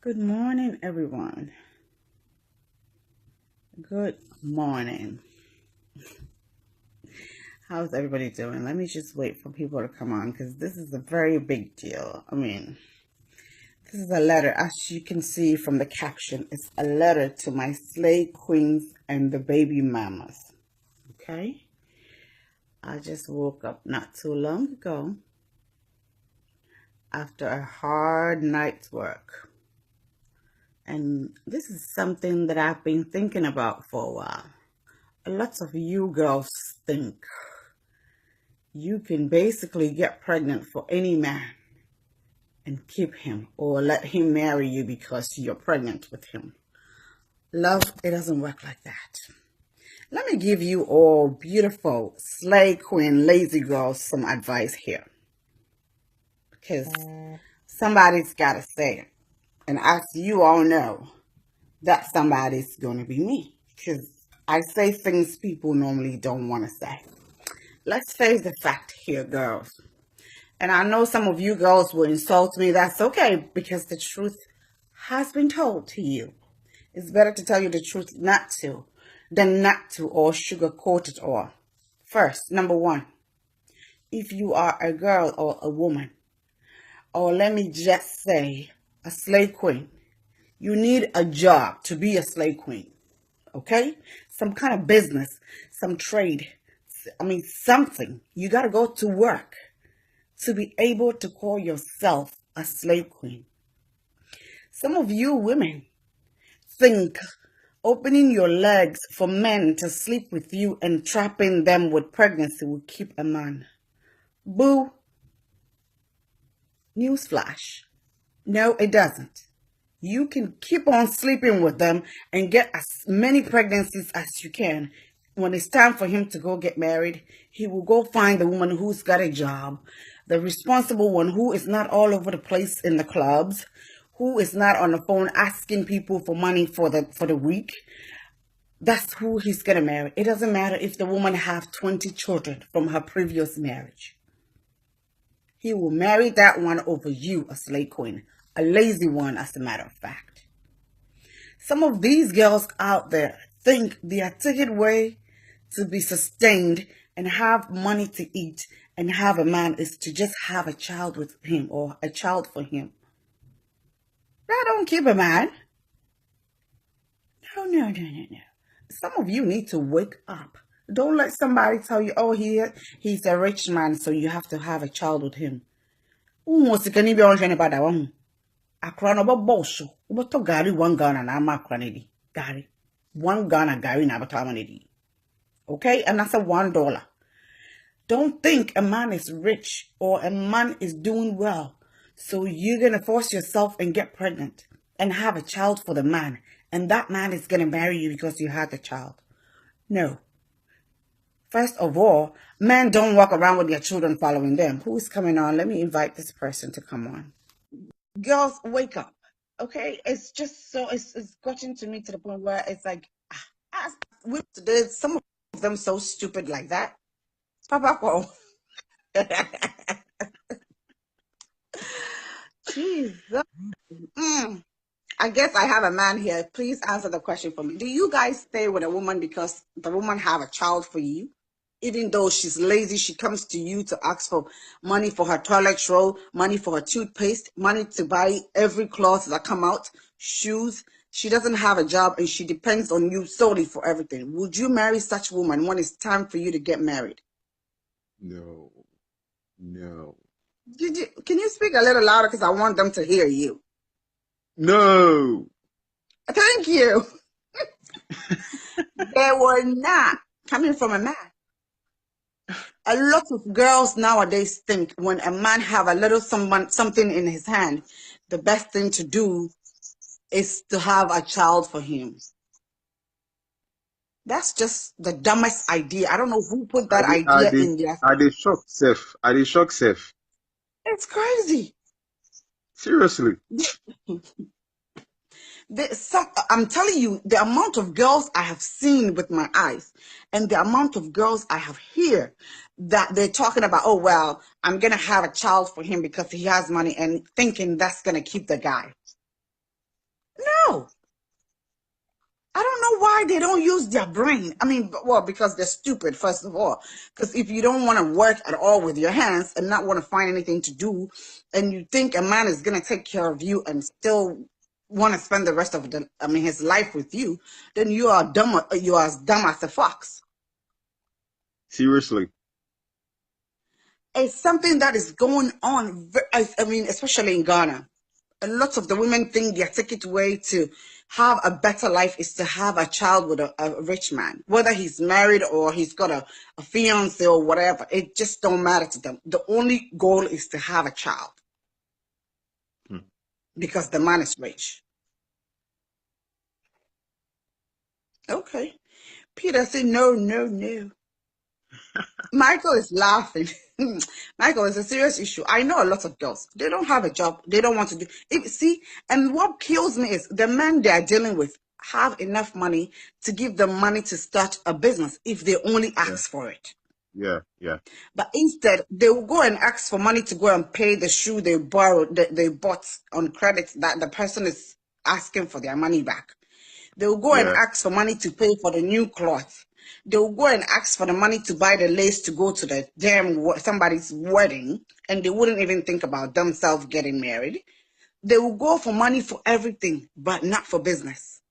Good morning, everyone. Good morning. How's everybody doing? Let me just wait for people to come on because this is a very big deal. This is a letter, as you can see from the caption, it's a letter to my slave queens and the baby mamas. Okay? I just woke up not too long ago after a hard night's work. And this is something that I've been thinking about for a while. Lots of you girls think you can basically get pregnant for any man and keep him or let him marry you because you're pregnant with him. Love, it doesn't work like that. Let me give you all beautiful slay queen lazy girls some advice here, because somebody's got to say it. And as you all know, that somebody's going to be me, because I say things people normally don't want to say. Let's face the fact here, girls. And I know some of you girls will insult me. That's okay, because the truth has been told to you. It's better to tell you the truth not to than not to, or sugarcoat it all. First, number one, if you are a girl or a woman, or let me just say a slave queen, you need a job to be a slave queen. Okay? Some kind of business, some trade. Something. You got to go to work to be able to call yourself a slave queen. Some of you women think opening your legs for men to sleep with you and trapping them with pregnancy will keep a man. Boo. Newsflash. No, it doesn't. You can keep on sleeping with them and get as many pregnancies as you can. When it's time for him to go get married, he will go find the woman who's got a job, the responsible one who is not all over the place in the clubs, who is not on the phone asking people for money for the week. That's who he's going to marry. It doesn't matter if the woman have 20 children from her previous marriage. He will marry that one over you, a slave queen. A lazy one, as a matter of fact. Some of these girls out there think the ticket way to be sustained and have money to eat and have a man is to just have a child with him or a child for him. That don't keep a man. No. Some of you need to wake up. Don't let somebody tell you, oh, he's a rich man, so you have to have a child with him. Akra no bosso. Ubato gari 1 Ghana na ama akra na di. Gari. 1 Ghana gari na abato ama na di. Okay? And that's $1. Don't think a man is rich or a man is doing well, so you're going to force yourself and get pregnant and have a child for the man, and that man is going to marry you because you had the child. No. First of all, men don't walk around with their children following them. Who is coming on? Let me invite this person to come on. Girls, wake up. Okay? It's just so, it's gotten to me to the point where it's like, there's some of them so stupid like that. Papa, Jesus. I guess I have a man here. Please answer the question for me. Do you guys stay with a woman because the woman have a child for you? Even though she's lazy, she comes to you to ask for money for her toilet roll, money for her toothpaste, money to buy every cloth that come out, shoes. She doesn't have a job and she depends on you solely for everything. Would you marry such a woman when it's time for you to get married? No. Can you speak a little louder because I want them to hear you? No. Thank you. They were not coming from a man. A lot of girls nowadays think when a man have a little something in his hand, the best thing to do is to have a child for him. That's just the dumbest idea. I don't know who put that idea in there. Are they shocked, Seth? Are they shocked, Seth? It's crazy. Seriously. I'm telling you, the amount of girls I have seen with my eyes and the amount of girls I have here that they're talking about, oh, well, I'm going to have a child for him because he has money and thinking that's going to keep the guy. No. I don't know why they don't use their brain. I mean, well, because they're stupid, first of all. Because if you don't want to work at all with your hands and not want to find anything to do, and you think a man is going to take care of you and still want to spend the rest of his life with you, then you are dumb. You are as dumb as a fox. Seriously. It's something that is going on. I mean, especially in Ghana. A lot of the women think their ticket way to have a better life is to have a child with a rich man, whether he's married or he's got a fiance or whatever. It just don't matter to them. The only goal is to have a child Hmm. because the man is rich. Okay. Peter said, no, no, no. Michael is laughing. Michael, it's a serious issue. I know a lot of girls. They don't have a job. They don't want to do. See, and what kills me is the men they are dealing with have enough money to give them money to start a business if they only Yeah. ask for it. Yeah. Yeah. But instead, they will go and ask for money to go and pay the shoe they borrowed, they bought on credit that the person is asking for their money back. They will go and Yeah. ask for money to pay for the new cloth. They will go and ask for the money to buy the lace to go to the somebody's wedding, and they wouldn't even think about themselves getting married. They will go for money for everything, but not for business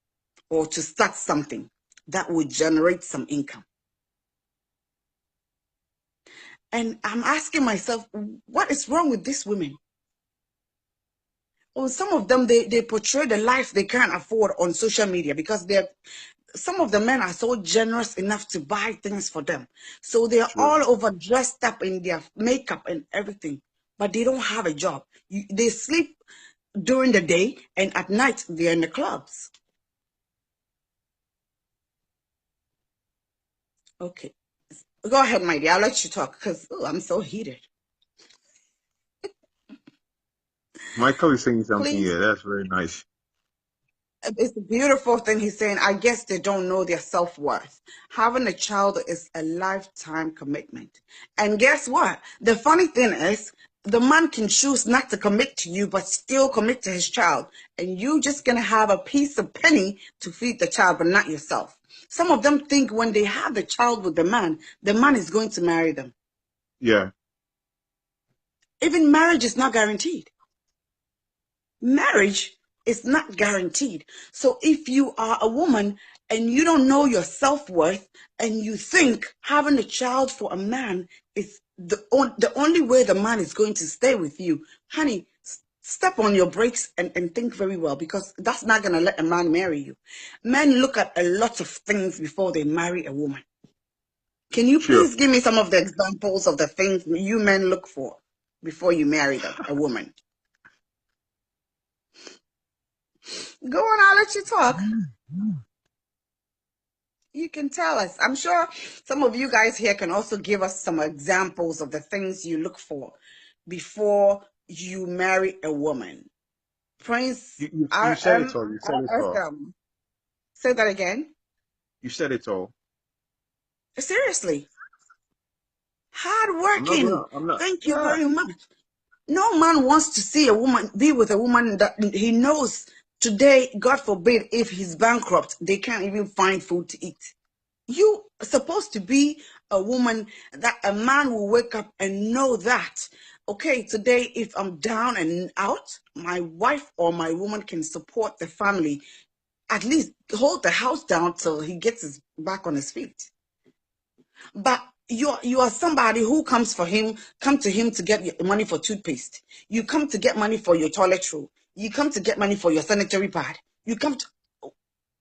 or to start something that would generate some income. And I'm asking myself, what is wrong with these women? Or some of them, they portray the life they can't afford on social media because some of the men are so generous enough to buy things for them. So they're True. all over dressed up in their makeup and everything, but they don't have a job. They sleep during the day and at night they're in the clubs. Okay. Go ahead, my dear. I'll let you talk because I'm so heated. Michael is saying something Please. here. That's very nice. It's a beautiful thing he's saying. I guess they don't know their self-worth. Having a child is a lifetime commitment. And guess what? The funny thing is, the man can choose not to commit to you, but still commit to his child. And you just gonna have a piece of penny to feed the child, but not yourself. Some of them think when they have the child with the man is going to marry them. Yeah. Even marriage is not guaranteed. Marriage is not guaranteed. So if you are a woman and you don't know your self-worth and you think having a child for a man is the only way the man is going to stay with you, honey, step on your brakes and think very well because that's not going to let a man marry you. Men look at a lot of things before they marry a woman. Can you Sure. please give me some of the examples of the things you men look for before you marry a woman? Go on, I'll let you talk. You can tell us. I'm sure some of you guys here can also give us some examples of the things you look for before you marry a woman. Prince You said it RM all. You said it all. Say that again. You said it all. Seriously. I'm not Hardworking. gonna. I'm not. Thank you Yeah. very much. No man wants to see a woman, be with a woman that he knows today, God forbid, if he's bankrupt, they can't even find food to eat. You are supposed to be a woman that a man will wake up and know that, okay, today if I'm down and out, my wife or my woman can support the family, at least hold the house down till he gets his back on his feet. But you are somebody who come to him to get money for toothpaste. You come to get money for your toilet roll. You come to get money for your sanitary pad. You come to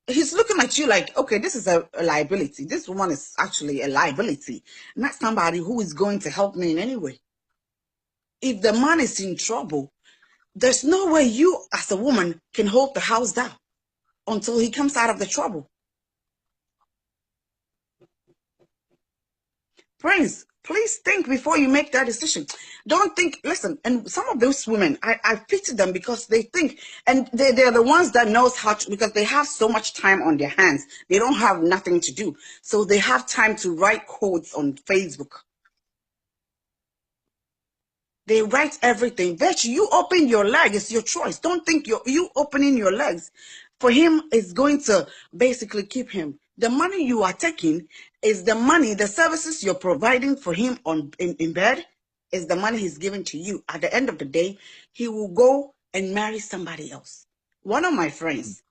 He's looking at you like, okay, this is a liability. This woman is actually a liability, not somebody who is going to help me in any way. If the man is in trouble, there's no way you as a woman can hold the house down until he comes out of the trouble. Prince, please think before you make that decision. Don't think, listen, and some of those women, I pity them because they think, and they're the ones that knows how to, because they have so much time on their hands. They don't have nothing to do. So they have time to write codes on Facebook. They write everything. Bet you open your leg, it's your choice. Don't think you opening your legs for him is going to basically keep him. The money you are taking is the money, the services you're providing for him in bed is the money he's giving to you. At the end of the day, he will go and marry somebody else. One of my friends,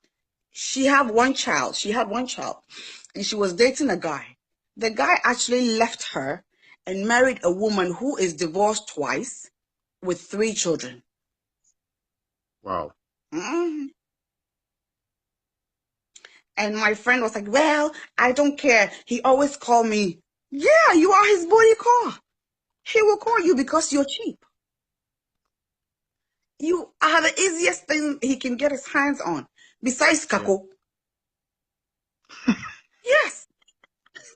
she had one child, and she was dating a guy. The guy actually left her and married a woman who is divorced twice with 3 children. Wow. Mm. And my friend was like, well, I don't care. He always called me. Yeah, you are his booty call. He will call you because you're cheap. You are the easiest thing he can get his hands on. Besides Kako. Yes.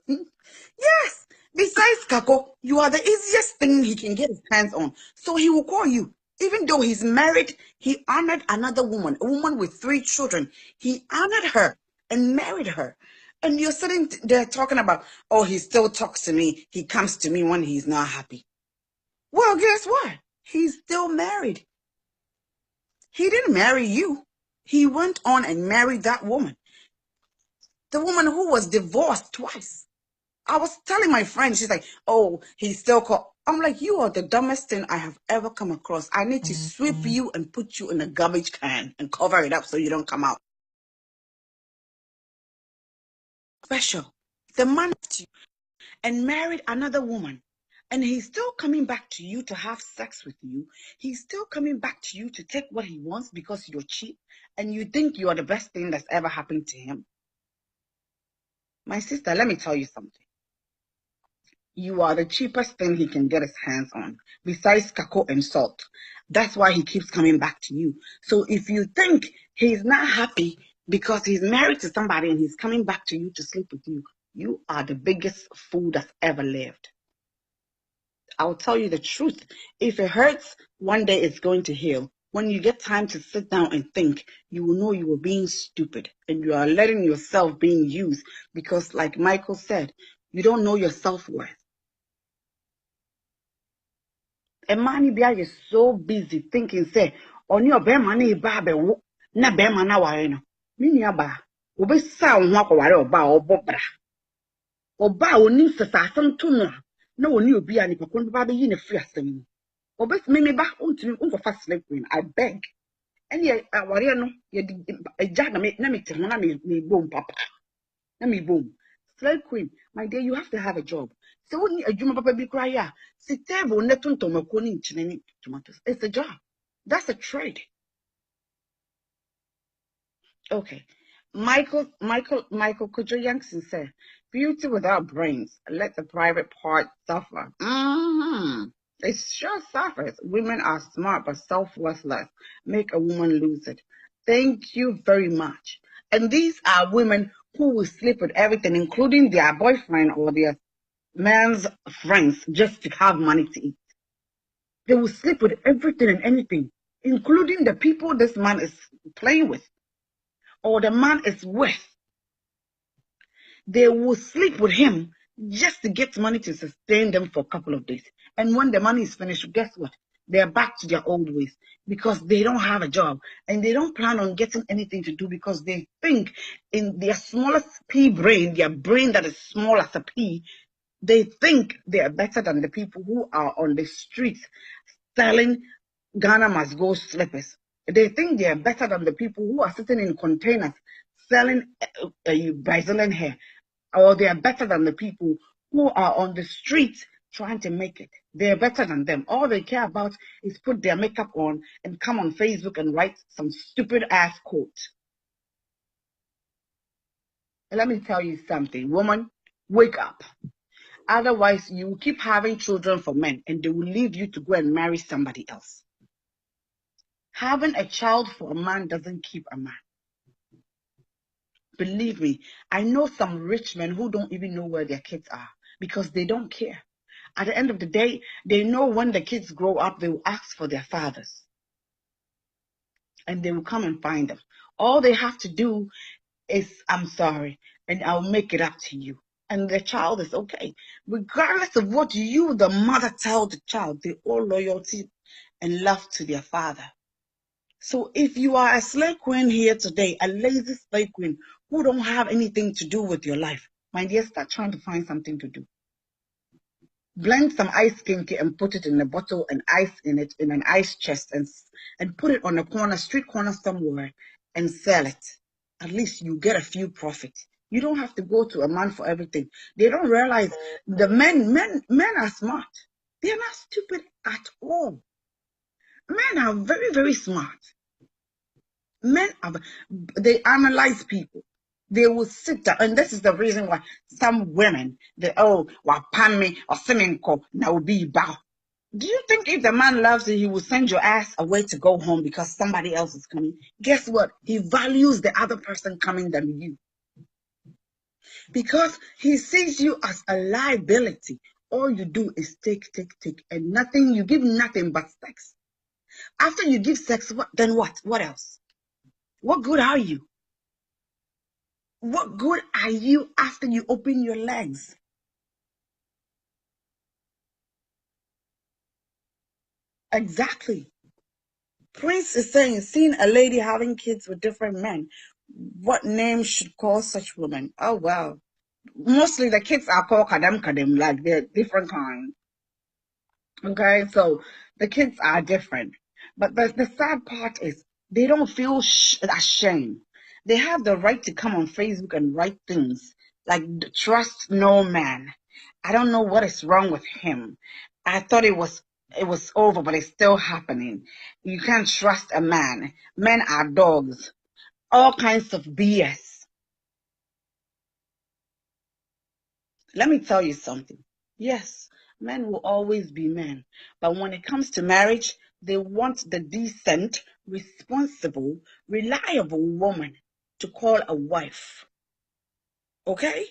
Yes. Besides Kako, you are the easiest thing he can get his hands on. So he will call you. Even though he's married, he honored another woman, a woman with 3 children. He honored her and married her. And you're sitting there talking about, oh, he still talks to me. He comes to me when he's not happy. Well, guess what? He's still married. He didn't marry you. He went on and married that woman. The woman who was divorced twice. I was telling my friend, she's like, oh, he's still called. I'm like, you are the dumbest thing I have ever come across. I need to sweep you and put you in a garbage can and cover it up so you don't come out. Special. The man left you and married another woman. And he's still coming back to you to have sex with you. He's still coming back to you to take what he wants because you're cheap and you think you are the best thing that's ever happened to him. My sister, let me tell you something. You are the cheapest thing he can get his hands on, besides Kako and salt. That's why he keeps coming back to you. So if you think he's not happy because he's married to somebody and he's coming back to you to sleep with you, you are the biggest fool that's ever lived. I'll tell you the truth. If it hurts, one day it's going to heal. When you get time to sit down and think, you will know you were being stupid and you are letting yourself being used because, like Michael said, you don't know your self-worth. A man is so busy thinking, say, on your bear money, babe, na bear mana wine. Miniaba, Obe sound walk away or bow or bobra. Or bow needs a some tuner. No one knew be any pacon baby in a free assembly. Or best me back unto me for fast slave queen, I beg. And yet, I worry no, a jana make me boom, papa. Let me boom. Slave queen, my dear, you have to have a job. So when a juma papa be cry, sit table netun tomaconi chineni tomatoes. It's a job. That's a trade. Okay. Michael Kojo Yankson said, beauty without brains, let the private part suffer. It sure suffers. Women are smart but self-worthless. Make a woman lose it. Thank you very much. And these are women who will sleep with everything, including their boyfriend or their man's friends, just to have money to eat. They will sleep with everything and anything, including the people this man is playing with or the man is with. They will sleep with him just to get money to sustain them for a couple of days. And when the money is finished, guess what? They're back to their old ways because they don't have a job and they don't plan on getting anything to do because they think in their smallest pea brain, their brain that is small as a pea, they think they are better than the people who are on the streets selling Ghana must go slippers. They think they are better than the people who are sitting in containers selling Brazilian hair. Or they are better than the people who are on the streets trying to make it. They are better than them. All they care about is put their makeup on and come on Facebook and write some stupid ass quote. And let me tell you something, woman, wake up. Otherwise, you will keep having children for men and they will leave you to go and marry somebody else. Having a child for a man doesn't keep a man. Believe me, I know some rich men who don't even know where their kids are because they don't care. At the end of the day, they know when the kids grow up, they will ask for their fathers. And they will come and find them. All they have to do is, I'm sorry, and I'll make it up to you. And the child is okay. Regardless of what you, the mother, tell the child, they owe loyalty and love to their father. So if you are a slave queen here today, a lazy slave queen who don't have anything to do with your life, my dear, start trying to find something to do. Blend some ice kinky and put it in a bottle and ice in it in an ice chest and put it on a corner, street corner somewhere and sell it. At least you get a few profits. You don't have to go to a man for everything. They don't realize the men are smart. They're not stupid at all. Men are very, very smart. Men are, they analyze people. They will sit down, and this is the reason why some women, they, oh, wapami or semenko, now will be bow. Do you think if the man loves you, he will send your ass away to go home because somebody else is coming? Guess what? He values the other person coming than you. Because he sees you as a liability. All you do is take, and nothing, you give nothing but sex. After you give sex, then what? What else? What good are you? What good are you after you open your legs? Exactly. Prince is saying, seeing a lady having kids with different men, what name should call such women? Oh, well. Mostly the kids are called kadam, like they're different kinds. Okay, so the kids are different. But the sad part is they don't feel ashamed. They have the right to come on Facebook and write things like trust no man. I don't know what is wrong with him. I thought it was over, but it's still happening. You can't trust a man. Men are dogs. All kinds of BS. Let me tell you something. Yes, men will always be men. But when it comes to marriage, they want the decent, responsible, reliable woman to call a wife. Okay?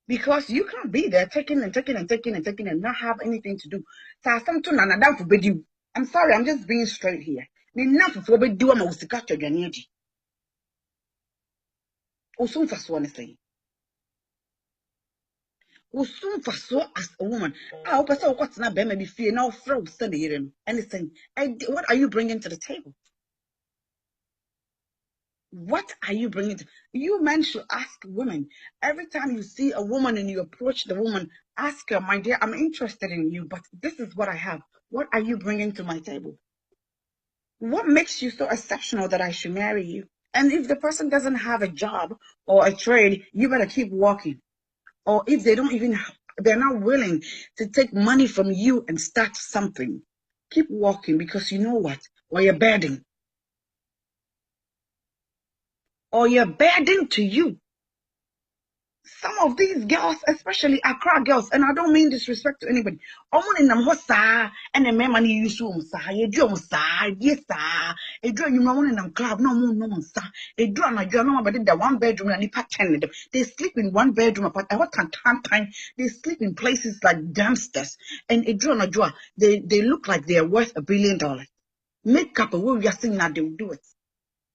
Because you can't be there taking and taking and taking and taking and not have anything to do. I'm sorry, I'm just being straight here. Usumfa so as a woman. Ah, person what's not maybe fear now throw studying anything. What are you bringing to the table? What are you bringing to you men should ask women every time you see a woman and you approach the woman, ask her, my dear, I'm interested in you, but this is what I have. What are you bringing to my table? What makes you so exceptional that I should marry you? And if the person doesn't have a job or a trade, you better keep walking. Or if they don't even, they're not willing to take money from you and start something, keep walking because you know what? Or you're bedding. Or you're bedding to you. Some of these girls, especially Accra girls, and I don't mean disrespect to anybody. And the men money you show you do yes, a draw you know in club, no, sir. A draw my journal about the 1 bedroom and they sleep in 1 bedroom apart. What time they sleep in places like dumpsters and a draw, they look like they're worth $1 billion. Makeup a way we are saying that they will do it.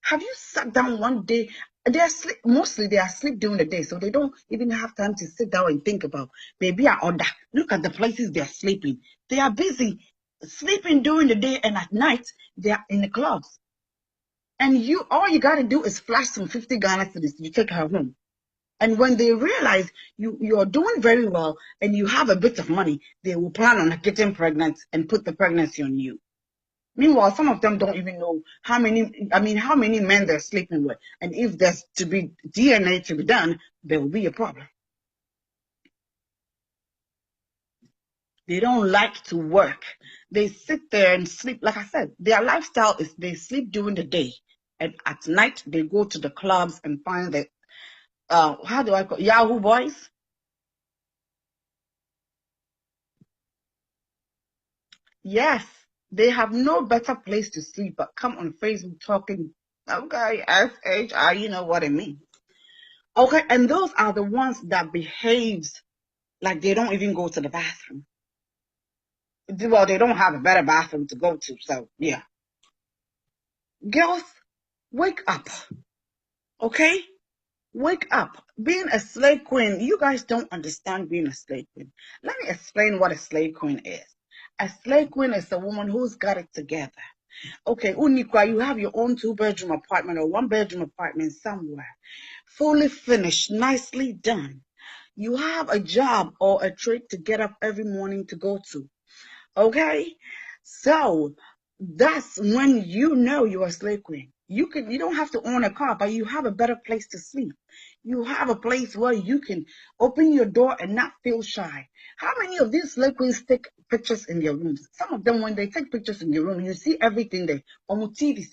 Have you sat down one day? They are sleep, mostly they are asleep during the day, so they don't even have time to sit down and think about maybe I order. Look at the places they are sleeping. They are busy sleeping during the day, and at night they are in the clubs. And you, all you got to do is flash some 50 Ghana cedis. You take her home. And when they realize you're doing very well and you have a bit of money, they will plan on getting pregnant and put the pregnancy on you. Meanwhile, some of them don't even know how many men they're sleeping with. And if there's to be DNA to be done, there will be a problem. They don't like to work. They sit there and sleep. Like I said, their lifestyle is they sleep during the day. And at night, they go to the clubs and find the, how do I call Yahoo boys? Yes, they have no better place to sleep but come on Facebook talking. Okay, SHI, you know what I mean. Okay, and those are the ones that behaves like they don't even go to the bathroom. Well, they don't have a better bathroom to go to, so yeah. Girls, wake up, okay? Wake up. Being a slave queen, you guys don't understand being a slave queen. Let me explain what a slave queen is. A slave queen is a woman who's got it together. Okay, Unikwa, you have your own 2-bedroom apartment or 1-bedroom apartment somewhere, fully finished, nicely done. You have a job or a trade to get up every morning to go to. Okay? So that's when you know you're a slave queen. You don't have to own a car, but you have a better place to sleep. You have a place where you can open your door and not feel shy. How many of these slave queens take pictures in their rooms? Some of them, when they take pictures in your room, you see everything there. TV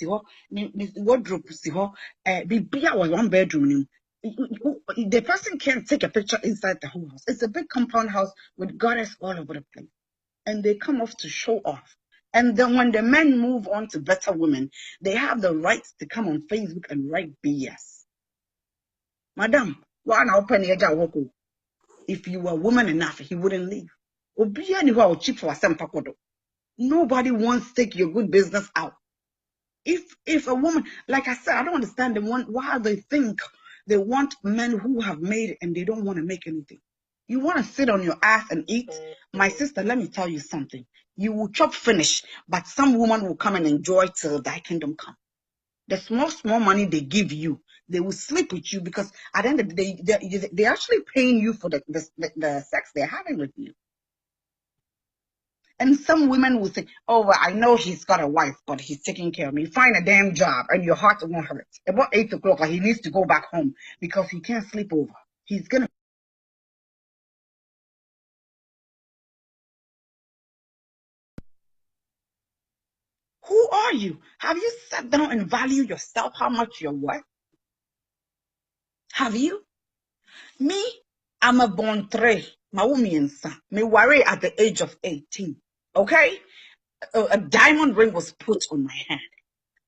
wardrobe, Bibia was 1 bedroom. The person can't take a picture inside the whole house. It's a big compound house with gutters all over the place, and they come off to show off. And then when the men move on to better women, they have the right to come on Facebook and write BS. Madam, why not open your jaw? If you were woman enough, he wouldn't leave. Nobody wants to take your good business out. If a woman, like I said, I don't understand them why they think they want men who have made it and they don't want to make anything. You want to sit on your ass and eat? My sister, let me tell you something. You will chop finish, but some woman will come and enjoy till thy kingdom come. The small money they give you, they will sleep with you because at the end of the day, they're actually paying you for the sex they're having with you. And some women will say, oh, well, I know he's got a wife, but he's taking care of me. Find a damn job and your heart won't hurt. About 8 o'clock, he needs to go back home because he can't sleep over. He's going to. Who are you? Have you sat down and value yourself, how much you're worth? Have you? Me, I'm a born three. Me worry at the age of 18. Okay? A diamond ring was put on my hand.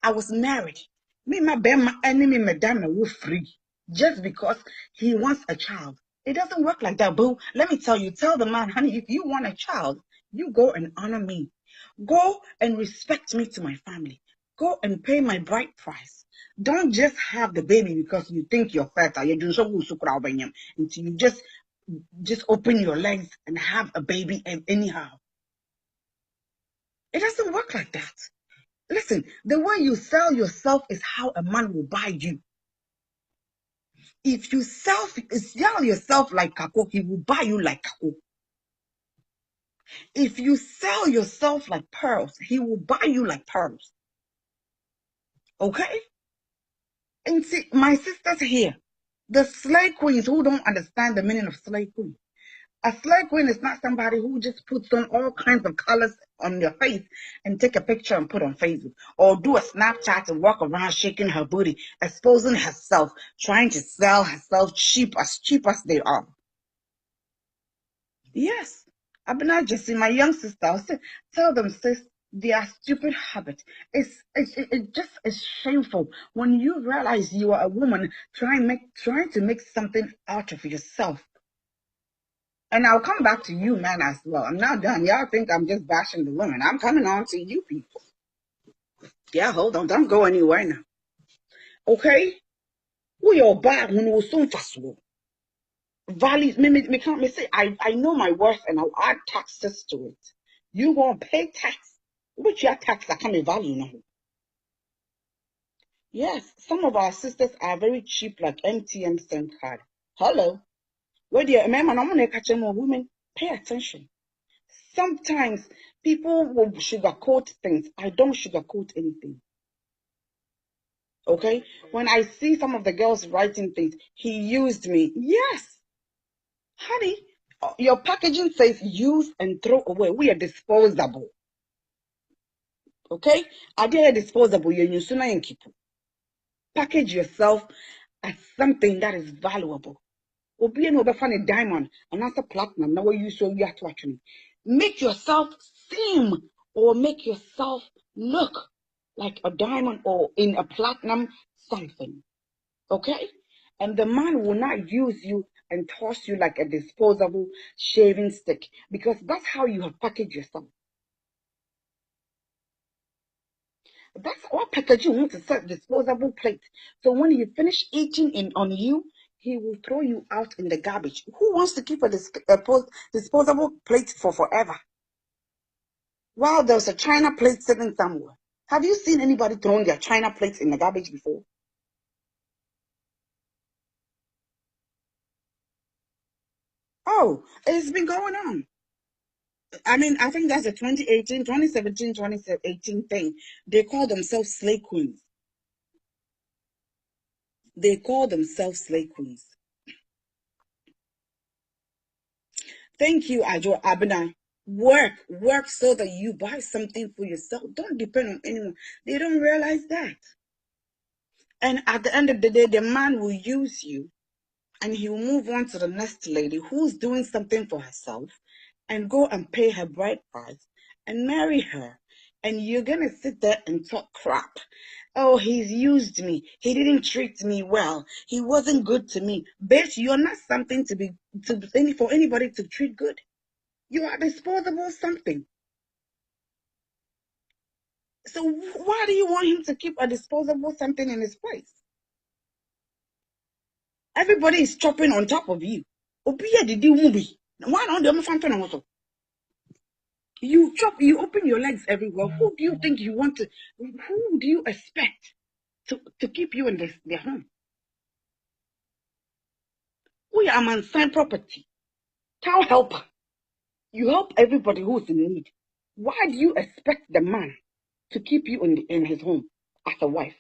I was married. Me, my enemy, madam, were free just because he wants a child. It doesn't work like that, boo. Let me tell you, tell the man, honey, if you want a child, you go and honor me. Go and respect me to my family. Go and pay my bride price. Don't just have the baby because you think you're fertile. You do so until you just open your legs and have a baby anyhow. It doesn't work like that. Listen, the way you sell yourself is how a man will buy you. If you sell yourself like kako, he will buy you like kako. If you sell yourself like pearls, he will buy you like pearls. Okay? And see, my sisters here, the slave queens who don't understand the meaning of slave queen. A slave queen is not somebody who just puts on all kinds of colors on their face and take a picture and put on Facebook, or do a Snapchat and walk around shaking her booty, exposing herself, trying to sell herself cheap as they are. Yes, I've been not just my young sister. I'll say, tell them, sis, their stupid habit. It just is shameful when you realize you are a woman trying to make something out of yourself. And I'll come back to you, man, as well. I'm not done. Y'all think I'm just bashing the women. I'm coming on to you people. Yeah, hold on. Don't go anywhere now. Okay? Who your bag when you soon fast Value, me say, I know my worth and I'll add taxes to it. You won't pay tax. Which your tax I can't value now. Yes, some of our sisters are very cheap, like MTN SIM card. Hello. Where do you remember? I'm gonna catch more women. Pay attention. Sometimes people will sugarcoat things. I don't sugarcoat anything. Okay? When I see some of the girls writing things, he used me. Yes. Honey, your packaging says use and throw away. We are disposable. Okay? Are they disposable? You're using keep. Package yourself as something that is valuable. Obi no be find a diamond and that's a platinum. Now you so you have to actually make yourself seem or make yourself look like a diamond or in a platinum something. Okay? And the man will not use you and toss you like a disposable shaving stick because that's how you have packaged yourself. That's what packaging wants to set disposable plate. So when you finish eating on you, he will throw you out in the garbage. Who wants to keep a disposable plate for forever? While there's a China plate sitting somewhere. Have you seen anybody throwing their china plates in the garbage before? Oh, it's been going on. I mean, I think that's a 2018, 2017, 2018 thing. They call themselves slay queens. They call themselves slay queens. Thank you, Ajo Abena. Work so that you buy something for yourself. Don't depend on anyone. They don't realize that. And at the end of the day, the man will use you and he will move on to the next lady who's doing something for herself and go and pay her bride price and marry her. And you're gonna sit there and talk crap. Oh, he's used me. He didn't treat me well. He wasn't good to me. Bitch, you're not something to be for anybody to treat good. You are disposable something. So why do you want him to keep a disposable something in his place? Everybody is chopping on top of you. Obiya did you movie? Why not the fountain also? You chop, you open your legs everywhere. Who do you think you want to? Who do you expect to keep you in their home? We are man property. Town helper. You help everybody who's in need. Why do you expect the man to keep you in his home as a wife?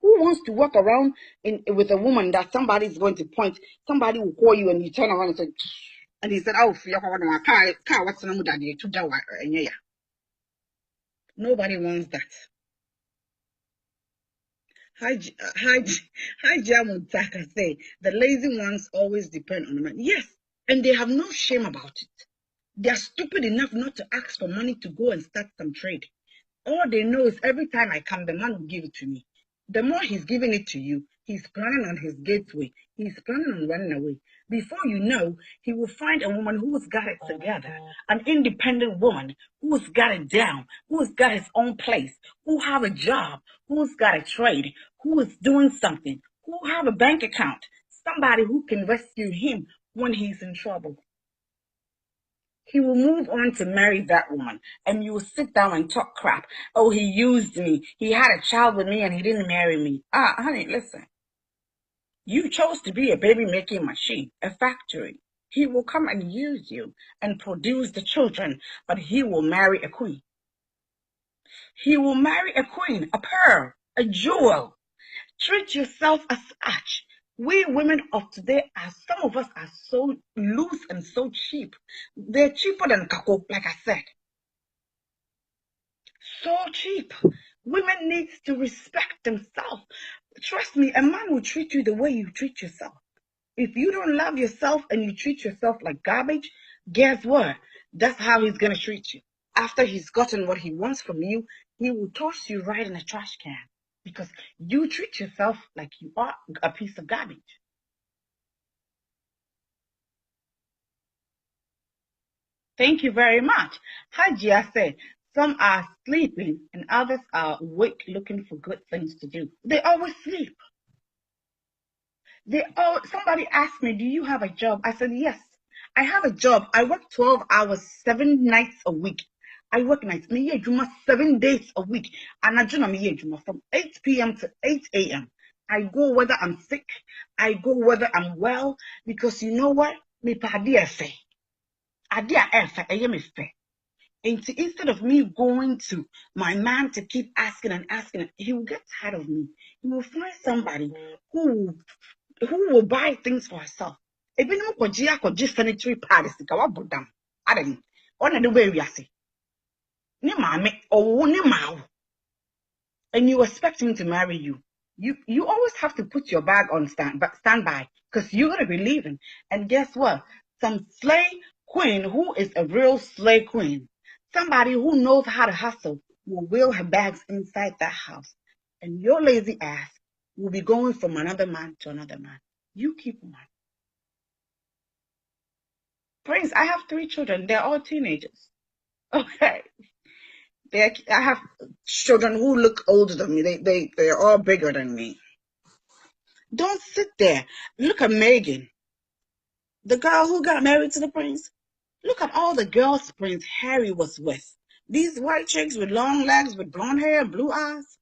Who wants to walk around with a woman that somebody is going to point, somebody will call you and you turn around and say, and he said, oh, what's the name? Nobody wants that. Hi, Jamutaka say, the lazy ones always depend on the man. Yes, and they have no shame about it. They are stupid enough not to ask for money to go and start some trade. All they know is every time I come, the man will give it to me. The more he's giving it to you, he's planning on his gateway. He's planning on running away. Before you know, he will find a woman who's got it together, an independent woman who's got it down, who's got his own place, who have a job, who's got a trade, who is doing something, who have a bank account, somebody who can rescue him when he's in trouble. He will move on to marry that woman, and you will sit down and talk crap. Oh, he used me. He had a child with me and he didn't marry me. Honey, listen. You chose to be a baby making machine, a factory. He will come and use you and produce the children, but he will marry a queen. He will marry a queen, a pearl, a jewel. Treat yourself as such. We women of today some of us are so loose and so cheap. They're cheaper than kako, like I said. So cheap. Women need to respect themselves. Trust me, a man will treat you the way you treat yourself. If you don't love yourself and you treat yourself like garbage, guess what? That's how he's going to treat you. After he's gotten what he wants from you, he will toss you right in a trash can because you treat yourself like you are a piece of garbage. Thank you very much. Hajia said, some are sleeping and others are awake looking for good things to do. They always sleep. Somebody asked me, do you have a job? I said, yes, I have a job. I work 12 hours, 7 nights a week. I work nights. Me Juma 7 days a week. And I do me Juma from 8 p.m. to 8 a.m. I go whether I'm sick. I go whether I'm well. Because you know what? Me pa adi say. Adi a me fe. Instead of me going to my man to keep asking and asking, he will get tired of me. He will find somebody who will buy things for herself. Ebinom kɔgye sanitary pads sika wabɔ dam. Adani. Ɔna de wɔ ewiase. Ne maame ɔwo ne maawo. And you expect him to marry you. You always have to put your bag on standby because you're gonna be leaving. And guess what? Some slay queen who is a real slay queen, somebody who knows how to hustle, will wheel her bags inside that house. And your lazy ass will be going from another man to another man. You keep on. Prince, I have 3 children. They're all teenagers. Okay. I have children who look older than me. They're all bigger than me. Don't sit there. Look at Megan, the girl who got married to the prince. Look at all the girls Prince Harry was with. These white chicks with long legs, with blonde hair, blue eyes.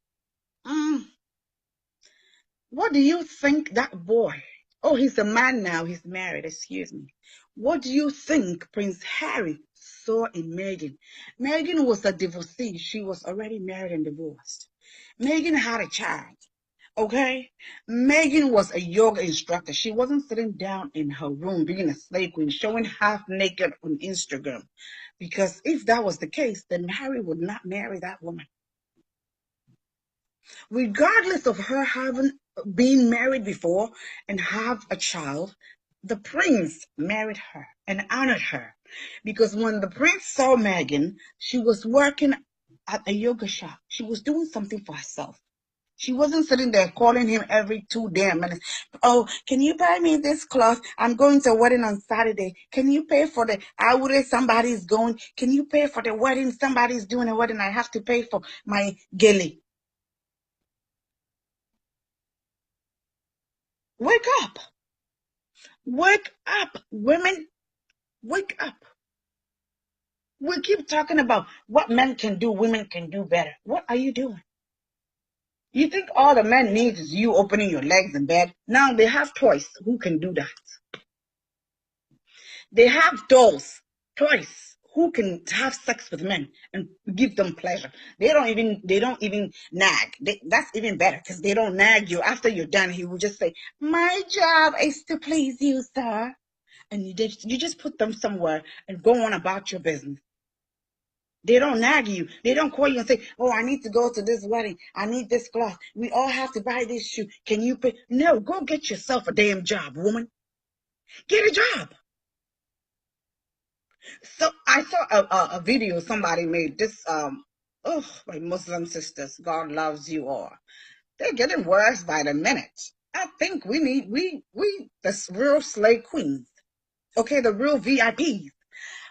Mm, what do you think that boy? Oh, he's a man now. He's married. Excuse me. What do you think Prince Harry saw in Meghan? Meghan was a divorcee. She was already married and divorced. Meghan had a child. Okay? Meghan was a yoga instructor. She wasn't sitting down in her room being a slave queen, showing half naked on Instagram. Because if that was the case, then Harry would not marry that woman. Regardless of her having been married before and have a child, the prince married her and honored her. Because when the prince saw Meghan, she was working at a yoga shop. She was doing something for herself. She wasn't sitting there calling him every 2 damn minutes. Oh, can you buy me this cloth? I'm going to a wedding on Saturday. Can you pay for the outfit somebody's going? Can you pay for the wedding? Somebody's doing a wedding. I have to pay for my gilly. Wake up. Wake up, women. Wake up. We keep talking about what men can do, women can do better. What are you doing? You think all the men need is you opening your legs in bed? Now they have toys who can do that. They have dolls, toys who can have sex with men and give them pleasure. They don't even nag. That's even better because they don't nag you. After you're done, he will just say, "My job is to please you, sir." And you just put them somewhere and go on about your business. They don't nag you. They don't call you and say, "Oh, I need to go to this wedding. I need this cloth. We all have to buy this shoe. Can you pay?" No, go get yourself a damn job, woman. Get a job. So I saw a video somebody made. This oh, my Muslim sisters, God loves you all. They're getting worse by the minute. I think we the real slave queens. Okay, the real VIPs.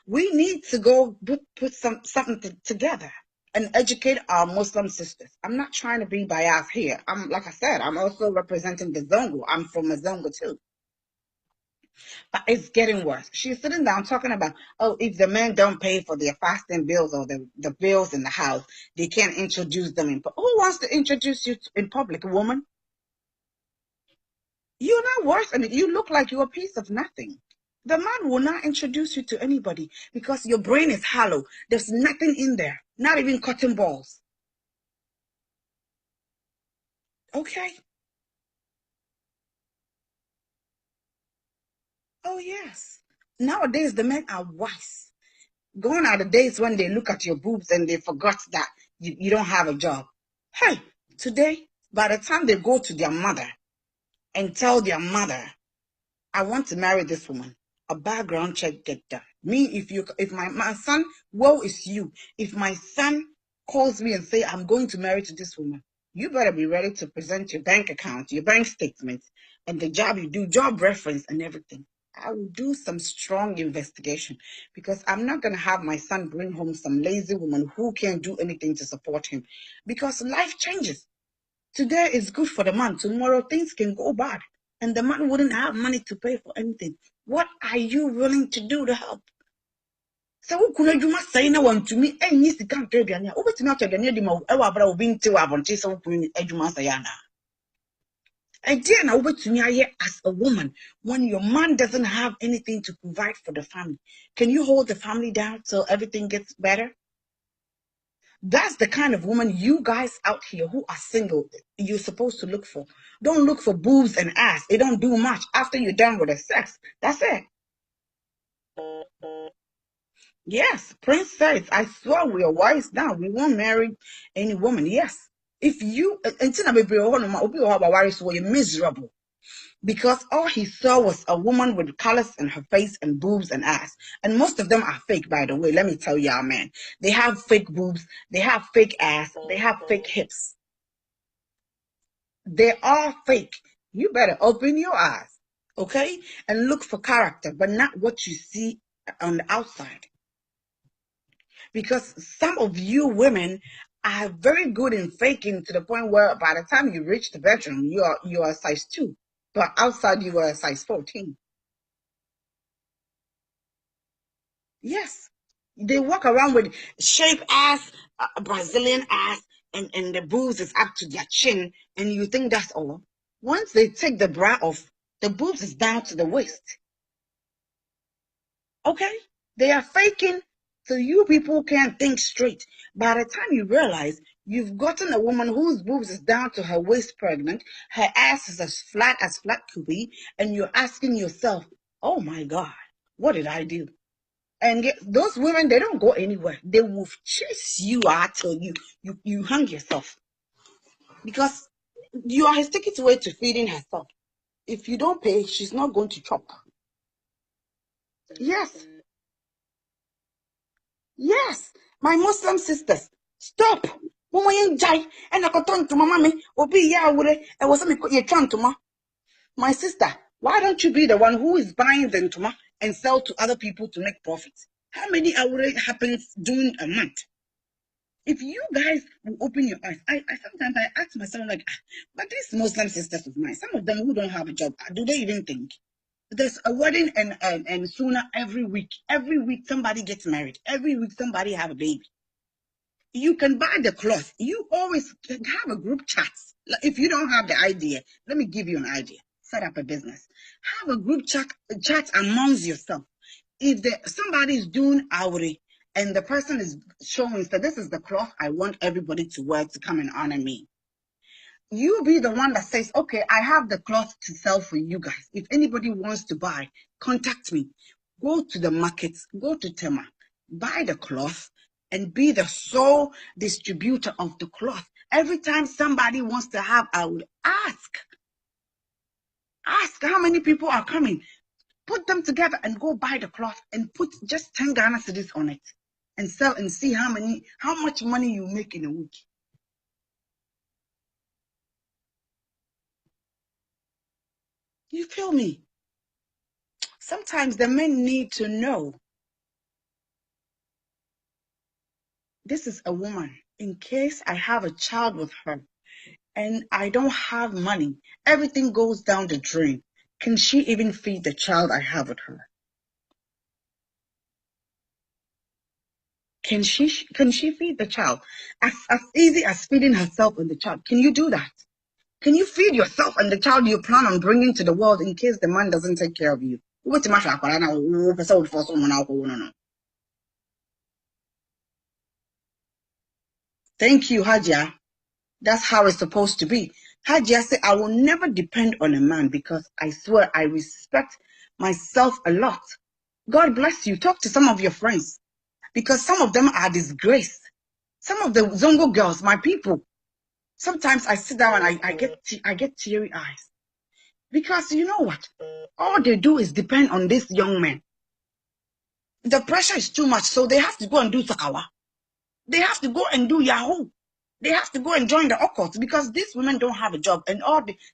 We need to go put something together and educate our Muslim sisters. I'm not trying to be biased here. I'm like I said, I'm also representing the Zongo. I'm from a Zongo too. But it's getting worse. She's sitting down talking about, oh, if the men don't pay for their fasting bills or the bills in the house, they can't introduce them in. Who wants to introduce you in public, woman? You're not worse, and you look like you're a piece of nothing. The man will not introduce you to anybody because your brain is hollow. There's nothing in there, not even cotton balls. Okay? Oh, yes. Nowadays, the men are wise. Gone are the days when they look at your boobs and they forgot that you don't have a job. Hey, today, by the time they go to their mother and tell their mother, "I want to marry this woman," a background check get done. Me, if my son, woe is you. If my son calls me and say, "I'm going to marry to this woman," you better be ready to present your bank account, your bank statements, and the job you do, job reference and everything. I will do some strong investigation because I'm not going to have my son bring home some lazy woman who can't do anything to support him because life changes. Today is good for the man. Tomorrow things can go bad. And the man wouldn't have money to pay for anything. What are you willing to do to help? So who could you must say no one to me? And yes, the country be an over to not the near the Ewa being to have on Chase of Queen Eduma Sayana. Again, over to me as a woman when your man doesn't have anything to provide for the family. Can you hold the family down till everything gets better? That's the kind of woman you guys out here who are single, you're supposed to look for. Don't look for boobs and ass. It don't do much after you're done with the sex. That's it. Yes, Prince says, "I swear we are wise now. We won't marry any woman." Yes. If you, until you're miserable because all he saw was a woman with colors in her face and boobs and ass. And most of them are fake, by the way. Let me tell y'all, man. They have fake boobs, they have fake ass, they have fake hips. They are fake. You better open your eyes, okay? And look for character, but not what you see on the outside. Because some of you women are very good in faking to the point where by the time you reach the bedroom, you are a size 2. But outside you are a size 14. Yes. They walk around with shape ass, Brazilian ass, and the boobs is up to their chin, and you think that's all. Once they take the bra off, the boobs is down to the waist. Okay? They are faking, so you people can't think straight. By the time you realize you've gotten a woman whose boobs is down to her waist pregnant, her ass is as flat could be, and you're asking yourself, oh my God, what did I do? And those women, they don't go anywhere. They will chase you out till you hang yourself. Because you are sticking to way to feeding herself. If you don't pay, she's not going to chop. Yes. Yes. My Muslim sisters, stop. Mama jai and I got to mama obi ya wure e was me ye tuma. My sister, why don't you be the one who is buying the ntuma and sell to other people to make profits? How many awure happens during a month? If you guys will open your eyes, I sometimes I ask myself like, but these Muslim sisters of mine, some of them who don't have a job, do they even think? There's a wedding and sooner every week. Every week somebody gets married. Every week somebody have a baby. You can buy the cloth. You always have a group chat. If you don't have the idea, let me give you an idea. Set up a business. Have a group chat amongst yourself. If somebody is doing awri and the person is showing that this is the cloth I want everybody to wear to come and honor me, you be the one that says, okay, I have the cloth to sell for you guys. If anybody wants to buy, contact me. Go to the markets, go to Tema, buy the cloth, and be the sole distributor of the cloth. Every time somebody wants to have, I would ask how many people are coming. Put them together and go buy the cloth and put just 10 Ghana cedis on it and sell and see how much money you make in a week. You feel me? Sometimes the men need to know this is a woman. In case I have a child with her and I don't have money, everything goes down the drain. Can she even feed the child I have with her? Can she feed the child? As easy as feeding herself and the child. Can you do that? Can you feed yourself and the child you plan on bringing to the world in case the man doesn't take care of you? Thank you, Hajia. That's how it's supposed to be. Hajia said, I will never depend on a man because I swear I respect myself a lot. God bless you. Talk to some of your friends because some of them are disgraced. Some of the Zongo girls, my people, sometimes I sit down and I get teary eyes. Because you know what? All they do is depend on this young man. The pressure is too much, so they have to go and do Sakawa. They have to go and do Yahoo. They have to go and join the occult because these women don't have a job and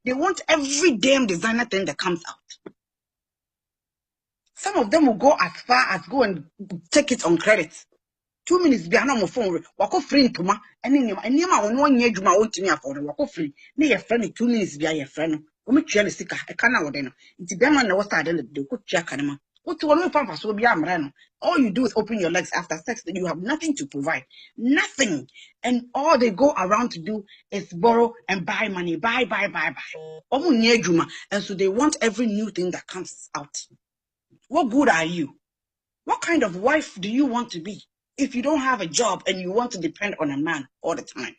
they want every damn designer thing that comes out. Some of them will go as far as go and take it on credit. 2 minutes be on my phone, wako free ntoma, and then one year Juma won't me afford wako free. Near your friend 2 minutes be a friend. Omitria sika, a canna wodeno. It's the man that was started the good chakanama. What to one pampas will be amrano. All you do is open your legs after sex, then you have nothing to provide. Nothing. And all they go around to do is borrow and buy money. Buy. Omu near Juma. And so they want every new thing that comes out. What good are you? What kind of wife do you want to be if you don't have a job and you want to depend on a man all the time?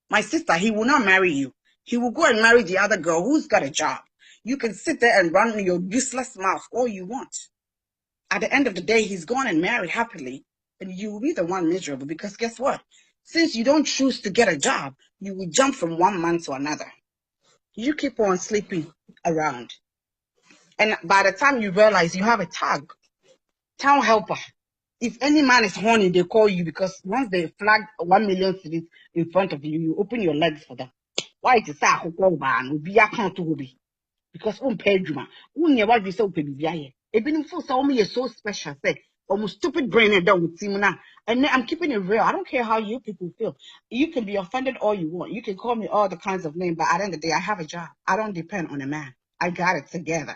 My sister, he will not marry you. He will go and marry the other girl who's got a job. You can sit there and run your useless mouth all you want. At the end of the day, he's gone and married happily, and you will be the one miserable because guess what? Since you don't choose to get a job, you will jump from one man to another. You keep on sleeping around. And by the time you realize you have a tag, town helper. If any man is horny, they call you because once they flag 1 million cities in front of you, you open your legs for them. Why it is a ban be account to be because pay juma. What you say be even for some me so special say almost stupid brain and done with Simona. And I'm keeping it real. I don't care how you people feel. You can be offended all you want. You can call me all the kinds of names, but at the end of the day, I have a job. I don't depend on a man. I got it together.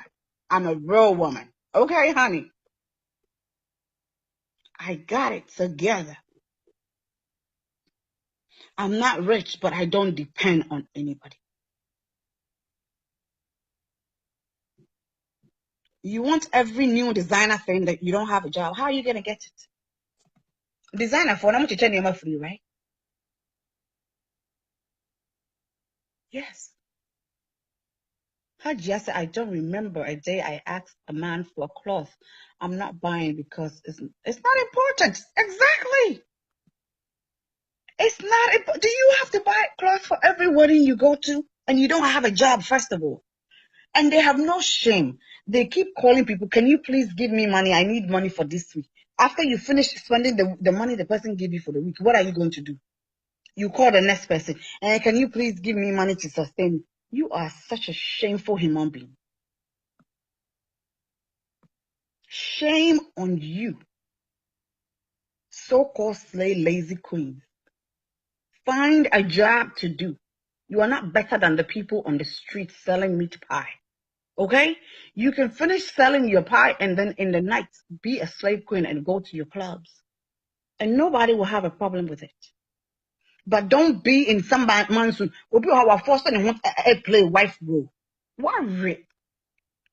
I'm a real woman. Okay, honey. I got it together. I'm not rich, but I don't depend on anybody. You want every new designer thing that you don't have a job. How are you going to get it? Designer for how much you free, right? Yes. Hajia said, I don't remember a day I asked a man for a cloth. I'm not buying because it's not important. Exactly. It's not. Do you have to buy clothes for every wedding you go to? And you don't have a job, first of all. And they have no shame. They keep calling people, can you please give me money? I need money for this week. After you finish spending the money the person gave you for the week, what are you going to do? You call the next person, and can you please give me money to sustain me? You are such a shameful human being. Shame on you, so-called slay lazy queens. Find a job to do. You are not better than the people on the street selling meat pie. Okay? You can finish selling your pie and then in the night be a slave queen and go to your clubs. And nobody will have a problem with it. But don't be in some monsoon. Obi how forced and want to play wife role. Worry.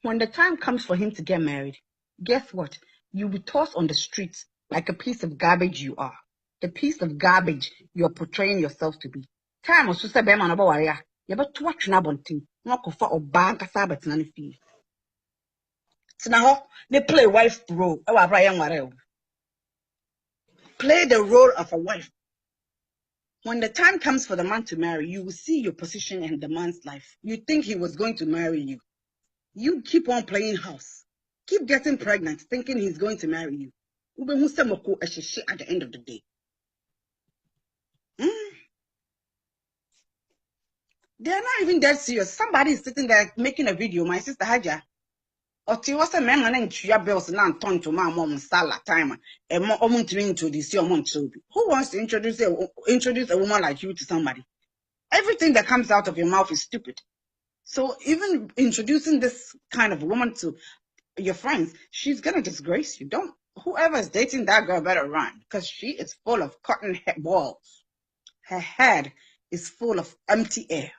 When the time comes for him to get married, guess what? You'll be tossed on the streets like a piece of garbage you are. The piece of garbage you're portraying yourself to be. Time was say be man about waria. You better watch na bonting. No kofa or bank asabet na fee. So now they play wife role. Play the role of a wife. When the time comes for the man to marry, you will see your position in the man's life. You think he was going to marry you. You keep on playing house. Keep getting pregnant, thinking he's going to marry you. At the end of the day. They're not even that serious. Somebody is sitting there making a video. My sister Haja. Or was a man and chia bells and turn to my mom salad time. And more to introduce your mom to. Who wants to introduce a woman like you to somebody? Everything that comes out of your mouth is stupid. So even introducing this kind of woman to your friends, she's gonna disgrace you. Whoever is dating that girl better run, because she is full of cotton head balls. Her head is full of empty air.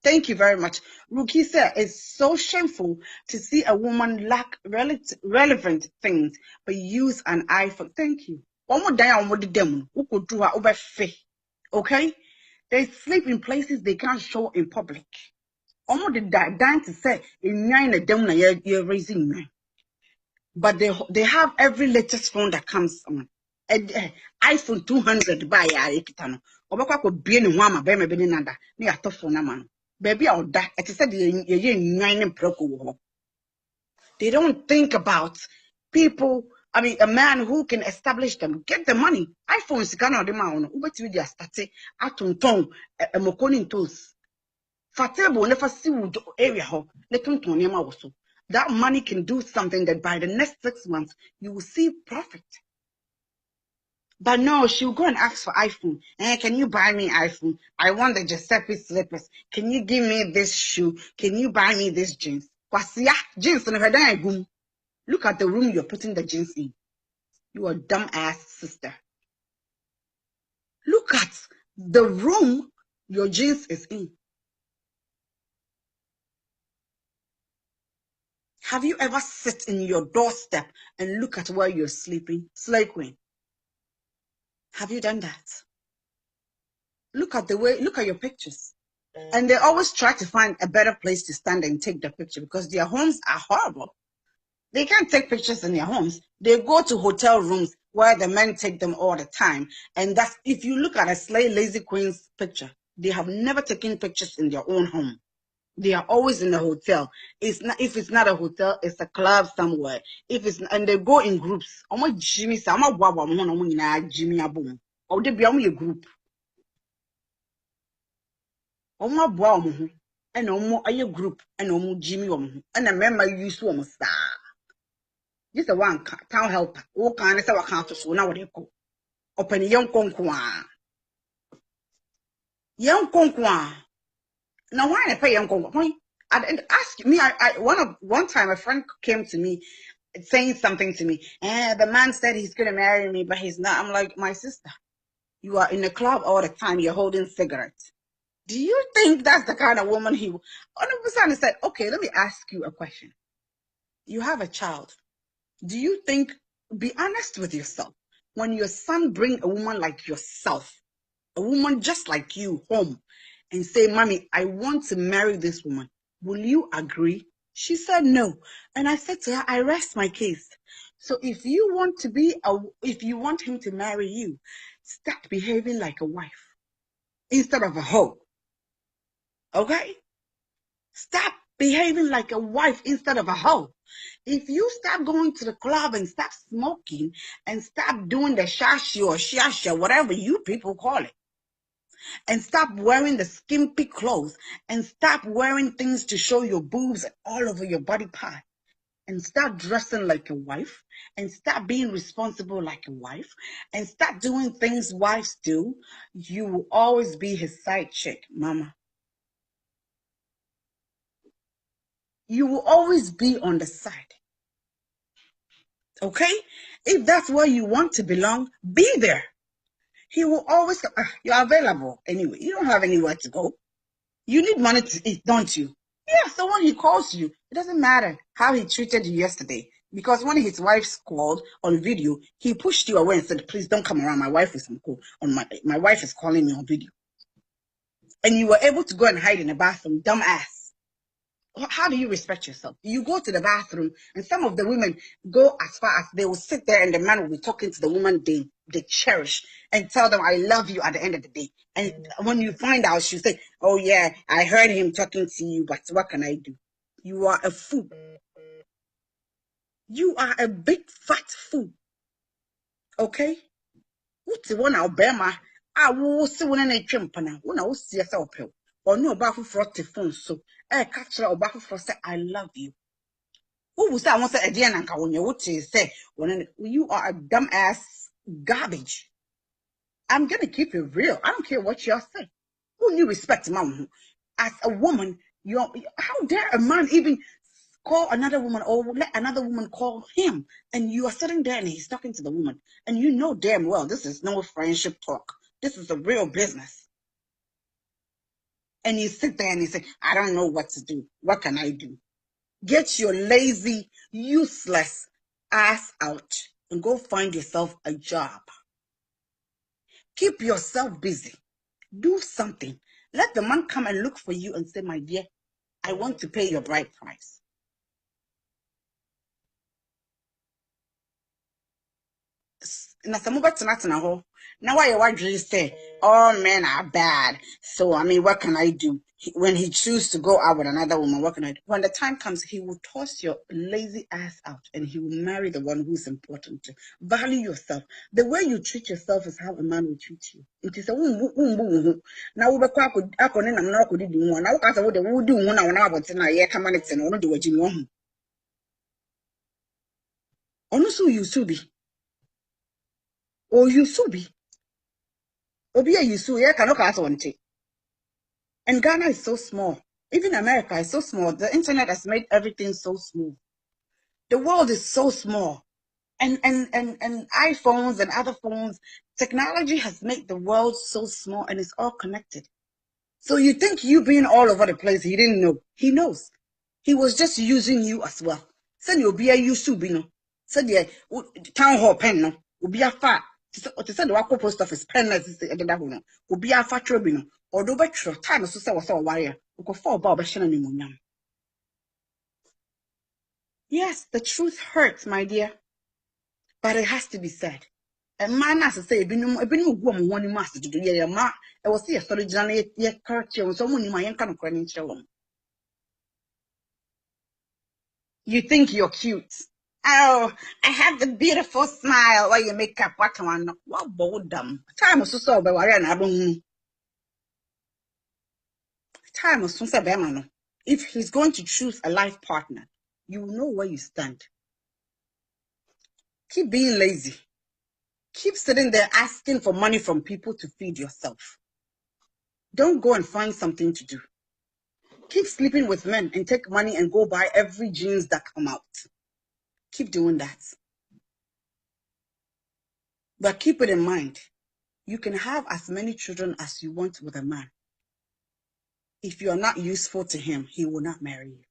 Thank you very much. Ruki said it's so shameful to see a woman lack relevant things but use an iPhone. Thank you. Okay? They sleep in places they can't show in public. Almost dying to say in nine a dem you're raising nine. But they have every latest phone that comes on. iPhone 200 by Kitano. Obaka could be in one be nanda near phone man. Baby or that it said they don't think about people. I mean, a man who can establish them, get the money. iPhones cannot demand Uber TV they are starting at ton a mokonin tools. Fatable never see area ho also. That money can do something that by the next 6 months you will see profit. But no, she'll go and ask for iPhone. Can you buy me iPhone? I want the Giuseppe slippers. Can you give me this shoe? Can you buy me this jeans? Jeans. Look at the room you're putting the jeans in. You are dumb ass sister. Look at the room your jeans is in. Have you ever sit in your doorstep and look at where you're sleeping? Slay queen. Have you done that? Look at your pictures. And they always try to find a better place to stand and take the picture because their homes are horrible. They can't take pictures in their homes. They go to hotel rooms where the men take them all the time. And that's, if you look at a slay lazy queen's picture, they have never taken pictures in their own home. They are always in a hotel. If it's not a hotel, it's a club somewhere. And they go in groups. Jimmy Jimmy or they be a group. And a group and Jimmy and a member use one star. Just a one town helper. All kind of say what count so now what they call. Open young conquan. Young conquan. Now why I pay young conquan? And ask me, one time a friend came to me saying something to me, and the man said he's gonna marry me, but he's not. I'm like, my sister, you are in the club all the time, you're holding cigarettes. Do you think that's the kind of woman he? All of a sudden, said, okay, let me ask you a question. You have a child. Do you think? Be honest with yourself. When your son bring a woman like yourself, a woman just like you, home, and say, "Mommy, I want to marry this woman. Will you agree?" She said no. And I said to her, I rest my case. So if you want to if you want him to marry you, start behaving like a wife instead of a hoe. Okay? Stop behaving like a wife instead of a hoe. If you stop going to the club and stop smoking and stop doing the shashi or shasha, whatever you people call it, and stop wearing the skimpy clothes and stop wearing things to show your boobs all over your body part, and start dressing like a wife, and stop being responsible like a wife, and start doing things wives do, you will always be his side chick, mama. You will always be on the side. Okay? If that's where you want to belong, be there. He will always, you're available anyway. You don't have anywhere to go. You need money to eat, don't you? Yeah, so when he calls you, it doesn't matter how he treated you yesterday. Because when his wife called on video, he pushed you away and said, please don't come around. My wife is on call. My wife is calling me on video. And you were able to go and hide in the bathroom, dumbass. How do you respect yourself? You go to the bathroom, and some of the women go as far as they will sit there and the man will be talking to the woman they cherish and tell them, I love you at the end of the day. And when you find out, she'll say, oh yeah, I heard him talking to you, but what can I do? You are a fool. You are a big fat fool. Okay? What's the one Alabama? I will see when I trimp now. When I will see yourself, or no about for the phone. So, catch her about for say, I love you. Who will say I want to say again and when you say when you are a dumbass garbage. I'm gonna keep it real. I don't care what y'all say. Who you respect, mom? As a woman, how dare a man even call another woman or let another woman call him, and you are sitting there and he's talking to the woman, and you know damn well this is no friendship talk. This is a real business. And you sit there and you say, I don't know what to do. What can I do? Get your lazy, useless ass out and go find yourself a job. Keep yourself busy. Do something. Let the man come and look for you and say, my dear, I want to pay your bride price. Na some now why your dreams say, all men are bad. So I mean, what can I do? When he chooses to go out with another woman, what can I do? When the time comes, he will toss your lazy ass out and he will marry the one who's important to. Value yourself. The way you treat yourself is how a man will treat you. It is a now we do one. Now as I would do one hour about tonight, come on, it's an honor to what you want. Honestly, you should be. Or you should be. Obia you so yeah cannot cast one thing. And Ghana is so small. Even America is so small. The internet has made everything so small. The world is so small. And iPhones and other phones, technology has made the world so small and it's all connected. So you think you being all over the place, he didn't know. He knows. He was just using you as well. Send you be a you be no. Said the town hall pen no. Ubi a fat. To send the Wako post office pen as is the other one. Ubi a fat robino. Or do better time so say was all wire. Uko 4 bob a shannon in. Yes, the truth hurts, my dear. But it has to be said. And man as I say, been woman one master to do ye ma. I was see a story journey ye character and someone in my young kind of credit. You think you're cute. Oh, I have the beautiful smile. Why you make up? What can I know? What boredom? Time was so by worry and I don't. Time was so bad. If he's going to choose a life partner, you will know where you stand. Keep being lazy. Keep sitting there asking for money from people to feed yourself. Don't go and find something to do. Keep sleeping with men and take money and go buy every jeans that come out. Keep doing that. But keep it in mind, you can have as many children as you want with a man. If you are not useful to him, he will not marry you.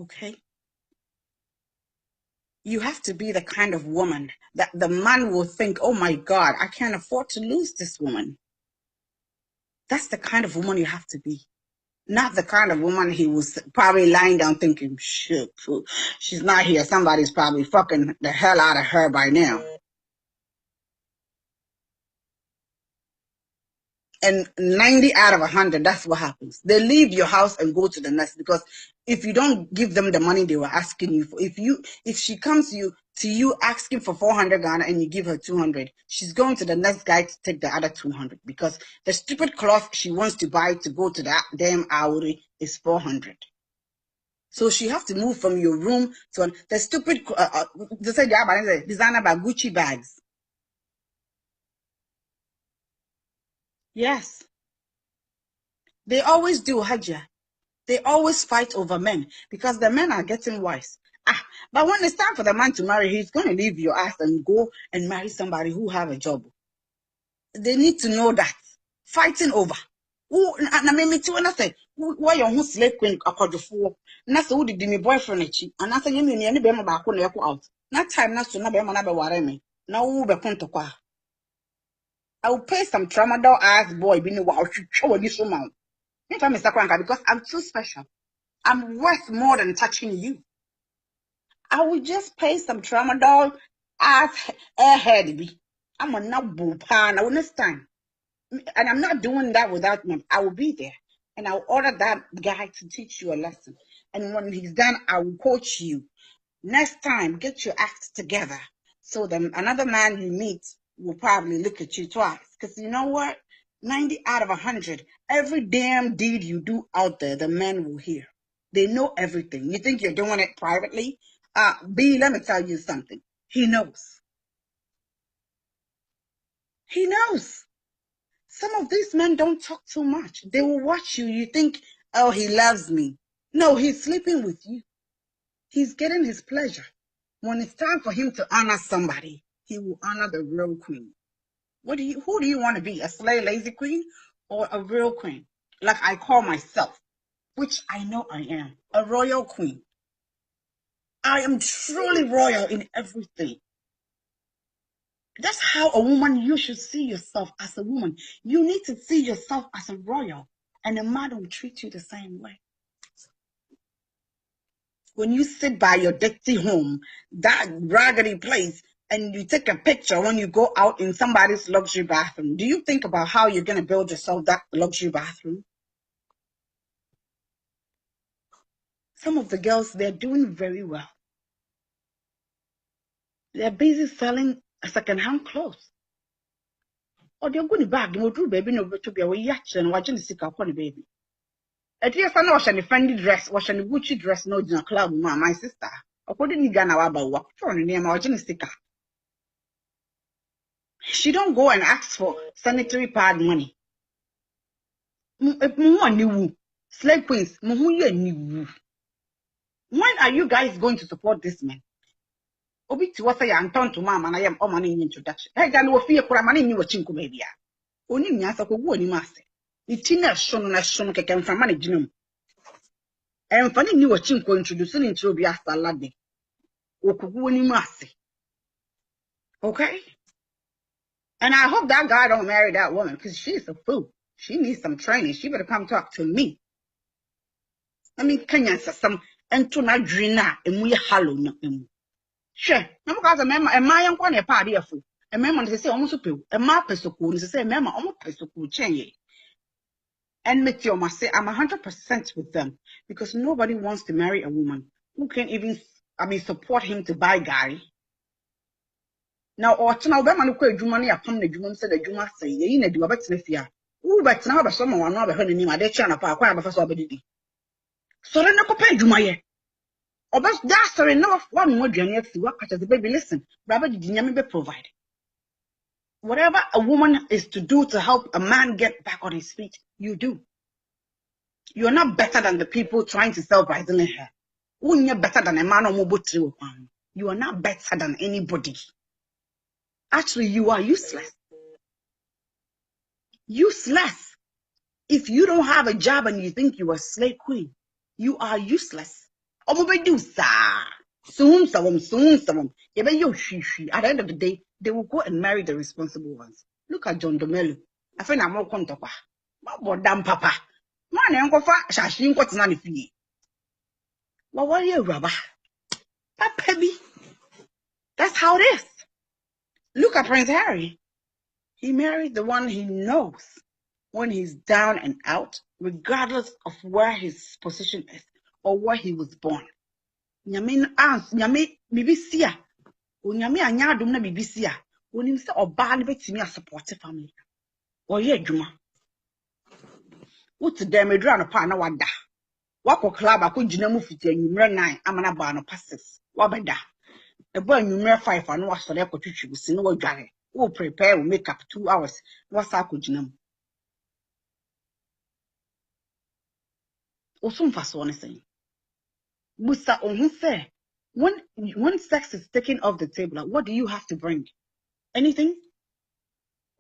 Okay? You have to be the kind of woman that the man will think, oh my God, I can't afford to lose this woman. That's the kind of woman you have to be. Not the kind of woman he was probably lying down thinking, shit, she's not here. Somebody's probably fucking the hell out of her by now. And 90 out of 100, that's what happens. They leave your house and go to the next, because if you don't give them the money they were asking you for, if she comes to you asking for 400 Ghana and you give her 200, she's going to the next guy to take the other 200, because the stupid cloth she wants to buy to go to that damn Auri is 400. So she have to move from your room to the stupid, they say designer by Gucci bags. Yes. They always do, Hajia. They always fight over men because the men are getting wise. But when it's time for the man to marry, he's going to leave your ass and go and marry somebody who have a job. They need to know that. Fighting over. And I mean, when I say, why you slave queen for? And that's who did my boyfriend. And I say, you mean any bema back when you out. Not time, not to know bema na be ware me. Now who be point to kwa. I will pay some tramadol ass boy, be no wow, show this woman. Mr. Kwanka, because I'm too special. I'm worth more than touching you. I will just pay some tramadol as airhead. I'm a nabu pan. I will understand. And I'm not doing that without me. I will be there. And I'll order that guy to teach you a lesson. And when he's done, I will coach you. Next time, get your act together. So then another man you meet will probably look at you twice. Because you know what? 90 out of 100, every damn deed you do out there, the men will hear. They know everything. You think you're doing it privately? B, let me tell you something. He knows. He knows. Some of these men don't talk too much. They will watch you. You think, oh, he loves me. No, he's sleeping with you. He's getting his pleasure. When it's time for him to honor somebody, he will honor the real queen. Who do you want to be? A slave lazy queen or a real queen? Like I call myself, which I know I am, a royal queen. I am truly royal in everything. That's how a woman, you should see yourself as a woman. You need to see yourself as a royal, and a man will treat you the same way. When you sit by your dirty home, that raggedy place, and you take a picture when you go out in somebody's luxury bathroom, do you think about how you're going to build yourself that luxury bathroom? Some of the girls, they're doing very well. They're busy selling second-hand clothes. Or they're going back, they'll do baby, no, to be a yacht and watching the sick upon the baby. At least I know what's a Fendi dress, what's a Gucci dress, no, in a club, my sister. According to Ghana, about what for the name of sticker. She don't go and ask for sanitary pad money. Slave queens, when are you guys going to support this man? Obi to what I am turned to mama and I am money in introduction. Hey, I know fear for a man in your chinko baby. Only me as a good master. The tina shone as shone came from managing. And funny you a chinko introducing into be a salad. Okuwuni master. Okay? And I hope that guy don't marry that woman because she's a fool. She needs some training. She better come talk to me. I mean, Kenya says some entuna drina and we hollow no. Sure, no because a member and my uncle a party of food. A member to say almost a pill, a map is so cool, to say a member almost so cool change. And Matthew must say I'm 100% with them because nobody wants to marry a woman who can even support him to buy Gary. Now, or to know when you money upon the Juma said the Juma say, you need to bet this year. Who bet now, but someone not heard him, I channel park, I have a first. So then, no pay Juma. Or but that's enough. One more journey to work as the baby. Listen, Rabbi Dinyami be provide. Whatever a woman is to do to help a man get back on his feet, you do. You're not better than the people trying to sell Brazilian hair. You're better than a man or you are not better than anybody. Actually, you are useless. Useless. If you don't have a job and you think you are a slave queen, you are useless. At the end of the day, they will go and marry the responsible ones. Look at John Domelu. I think I'm more contapa. Damn papa. Man, I'm going to shashi nkot na nifi. Well, what are you, rubber? That baby. That's how it is. Look at Prince Harry. He married the one he knows when he's down and out, regardless of where his position is or where he was born. Nyame bibisia. Onyame anya adom na bibisia. Onim se oba ne betimi a support family. Oye adwuma. What dem edura no pa na wada. Wako club akogina mu fiti anwumre 9 amana ba no passes. Wabeda. Ebo anwumre 5 anu wasore akotwitwi busi no wadware. Wo prepare wo make up 2 hours. Wasa akogina mu. Osumfa so ne sen. Busa ohun se when sex is taken off the table, what do you have to bring? Anything?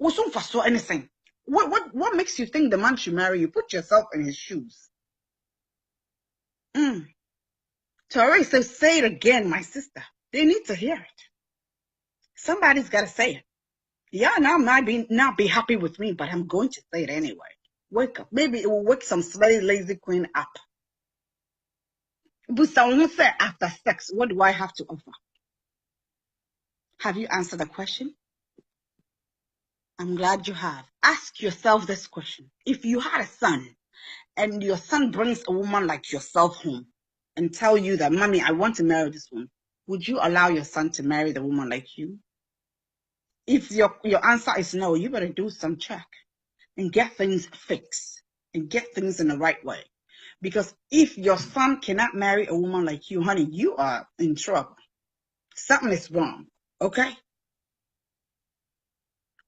Osumfa so anything. What makes you think the man should marry you? Put yourself in his shoes. Tori says, say it again, my sister. They need to hear it. Somebody's got to say it. Yeah, now might not be happy with me, but I'm going to say it anyway. Wake up. Maybe it will wake some smelly lazy queen up. But someone said after sex, what do I have to offer? Have you answered the question? I'm glad you have. Ask yourself this question. If you had a son and your son brings a woman like yourself home and tell you that, Mommy, I want to marry this woman, would you allow your son to marry the woman like you? If your answer is no, you better do some check and get things fixed and get things in the right way. Because if your son cannot marry a woman like you, honey, you are in trouble. Something is wrong, okay?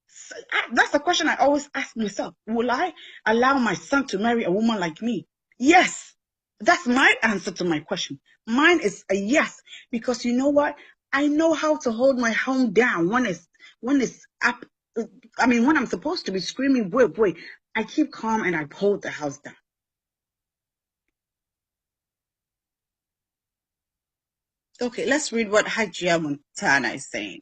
So that's the question I always ask myself. Will I allow my son to marry a woman like me? Yes. That's my answer to my question. Mine is a yes. Because you know what? I know how to hold my home down when it's up. I mean, when I'm supposed to be screaming, boy, I keep calm and I hold the house down. Okay, let's read what Hajia Montana is saying.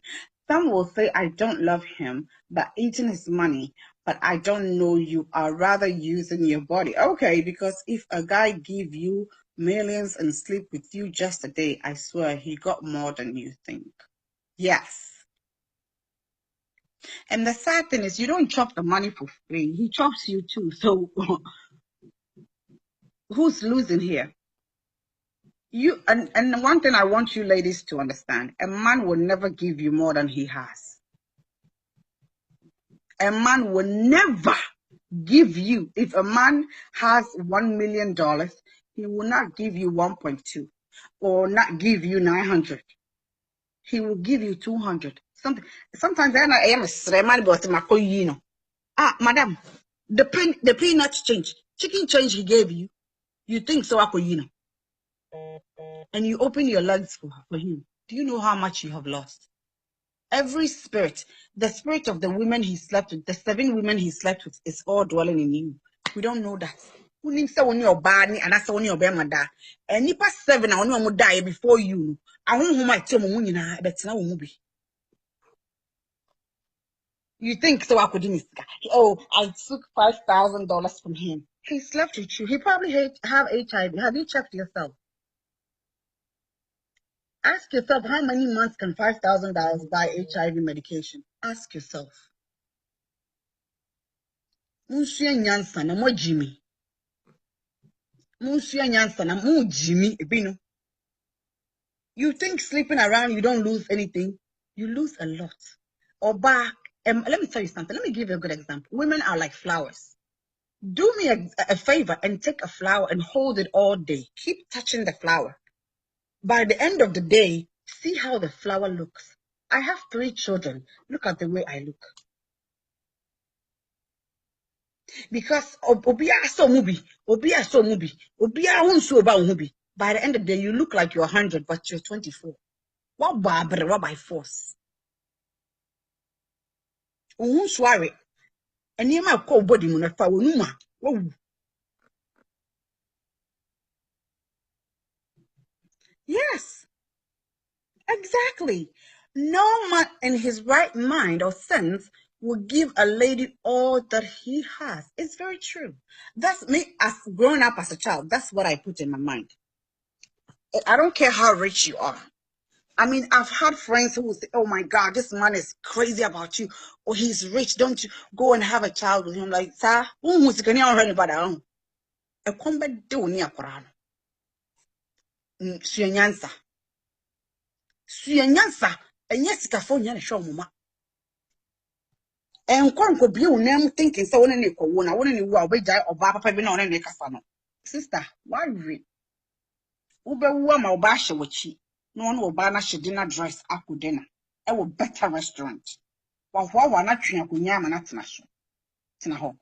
Some will say, I don't love him, but eating his money. But I don't know, you are rather using your body. Okay, because if a guy give you millions and sleep with you just a day, I swear he got more than you think. Yes. And the sad thing is, you don't chop the money for free. He chops you too. So who's losing here? You and one thing I want you ladies to understand, a man will never give you more than he has. A man will never give you, if a man has $1 million, he will not give you 1.2 or not give you 900. He will give you 200. Sometimes I am a man, but you know. Madam, the peanuts change. Chicken change he gave you. You think so, you know. And you open your legs for him. Do you know how much you have lost? Every spirit, the spirit of the women he slept with, the 7 women he slept with, is all dwelling in you. We don't know that. Who needs to your body and that's only your bemada? And you pass 7, I want to die before you. I want who might tell me, but now will be. You think so? I could do. Oh, I took $5,000 from him. He slept with you. He probably have HIV. Have you checked yourself? Ask yourself, how many months can $5,000 buy HIV medication? Ask yourself. Jimmy. You think sleeping around you don't lose anything? You lose a lot. Oba, let me tell you something. Let me give you a good example. Women are like flowers. Do me a favor and take a flower and hold it all day. Keep touching the flower. By the end of the day, see how the flower looks. I have 3 children. Look at the way I look. Because Obia so movie, Obia so movie, Obia won't so about movie. By the end of the day, you look like you're 100, but you're 24. What by force? Oh, sorry. And you might call body munafa wonuma. Yes, exactly. No man in his right mind or sense will give a lady all that he has. It's very true. That's me as growing up as a child. That's what I put in my mind. I don't care how rich you are. I mean, I've had friends who will say, "Oh my God, this man is crazy about you, or he's rich. Don't you go and have a child with him?" Like, sir, who was going to anybody? A combat do near Quran. Suyansa, Suyansa, and yes, California show mama. And Conco Blue name thinking so any one. I want any war, wait, or Baba Pabin on any casano. Sister, why read? Ube Wama Basha with she. No one will banish a dinner dress after dinner. I will better restaurant. While one not train Kunyam and Atnash. Tinaho.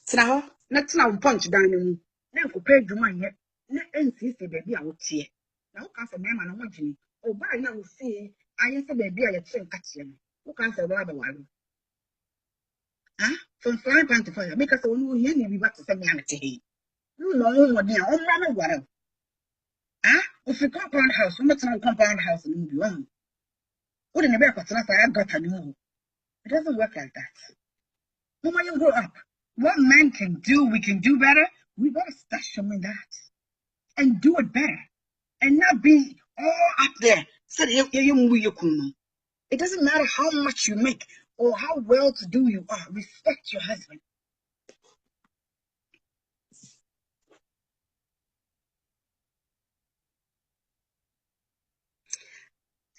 Tinaho, not now punch down in me. Now compare you my yet. Not insist the baby out here. Now, cast a man and watching. Oh, by now, see, I answer baby I train catching. Who can't say rather one? Ah, from flying pan to fire, make us all know here, we back to send me on the no, no, what dear, oh, mamma, what? Ah, if you compound house, what's no compound house in the one? What in the back of I got a new. It doesn't work like that. Mama, you grow up. What men can do, we can do better. We better start showing that and do it better and not be all up there. It doesn't matter how much you make or how well to do you are. Respect your husband.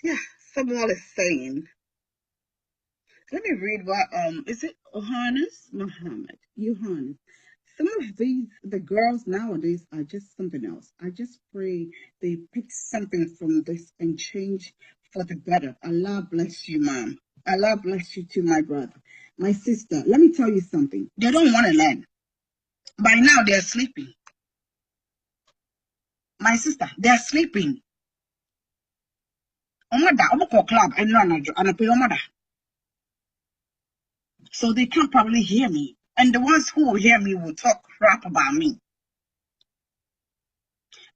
Yeah, someone is saying. Let me read what is it Johannes Muhammad? Johannes. Some of the girls nowadays are just something else. I just pray they pick something from this and change for the better. Allah bless you, mom. Allah bless you too, my brother. My sister, let me tell you something. They don't want to learn. By now they're sleeping. My sister, they're sleeping. Club and pay so they can't probably hear me. And the ones who will hear me will talk crap about me.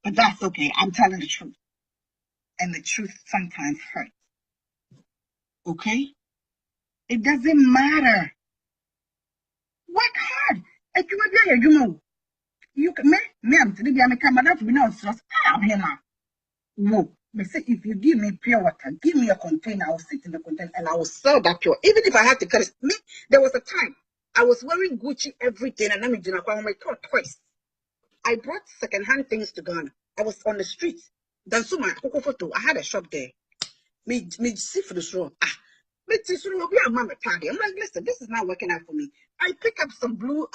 But that's okay. I'm telling the truth. And the truth sometimes hurts. Okay? It doesn't matter. Work hard. You can me, I'm to be a camera to be no stress. I'm here now. Whoa. They say if you give me pure water, give me a container, I'll sit in the container and I will sell that pure. Even if I had to cut it. Me, there was a time I was wearing Gucci every day and I'm in my twice. I brought secondhand things to Ghana. I was on the street. Dansuma, Coco Photo. I had a shop there. Me see for the show. Ah, me will be a mama target. I'm like, listen, this is not working out for me. I pick up some blue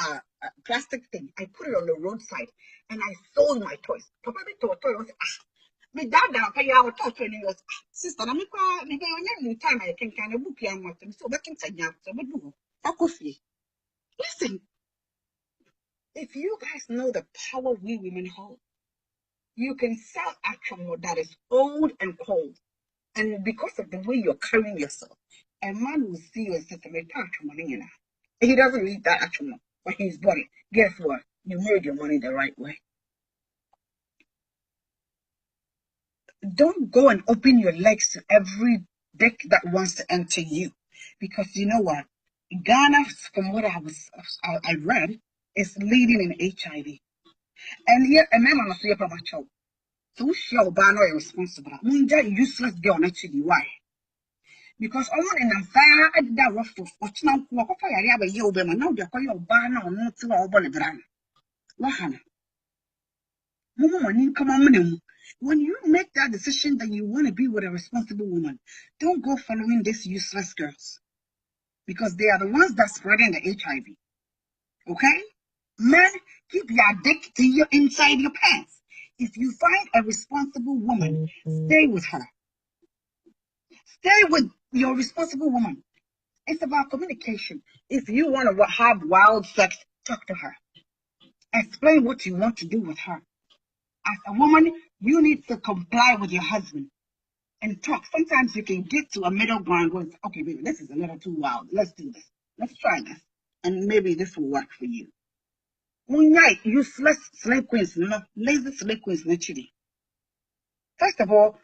plastic thing. I put it on the roadside and I sold my toys. Papa me to a toy. I was me dad down pay our toy 20 years. Sister, I'm me new time I can kind of book you and so back in Tanya. So we do. Listen, if you guys know the power we women hold, you can sell actual that is old and cold. And because of the way you're carrying yourself, a man will see you and say, he doesn't need that actual, but he's body. Guess what? You made your money the right way. Don't go and open your legs to every dick that wants to enter you. Because you know what? Ghana, from what I read, is leading in HIV. And yet, a man must be a child. So shall ban or responsible. Munja useless girl actually. Why? Because all in a fire at that rough of what's now walk up I have a year over now they're calling your banner or not to our bonnet brand. Wahana. Woman, come on. When you make that decision that you want to be with a responsible woman, don't go following these useless girls. Because they are the ones that spreading the HIV. Okay? Men, keep your dick to your inside your pants. If you find a responsible woman, stay with her. Stay with your responsible woman. It's about communication. If you want to have wild sex, talk to her. Explain what you want to do with her. As a woman, you need to comply with your husband and talk. Sometimes you can get to a middle ground where it's, okay, baby, this is a little too wild. Let's do this. Let's try this. And maybe this will work for you. One night, useless slave queens, lazy slave queens, naturally. First of all,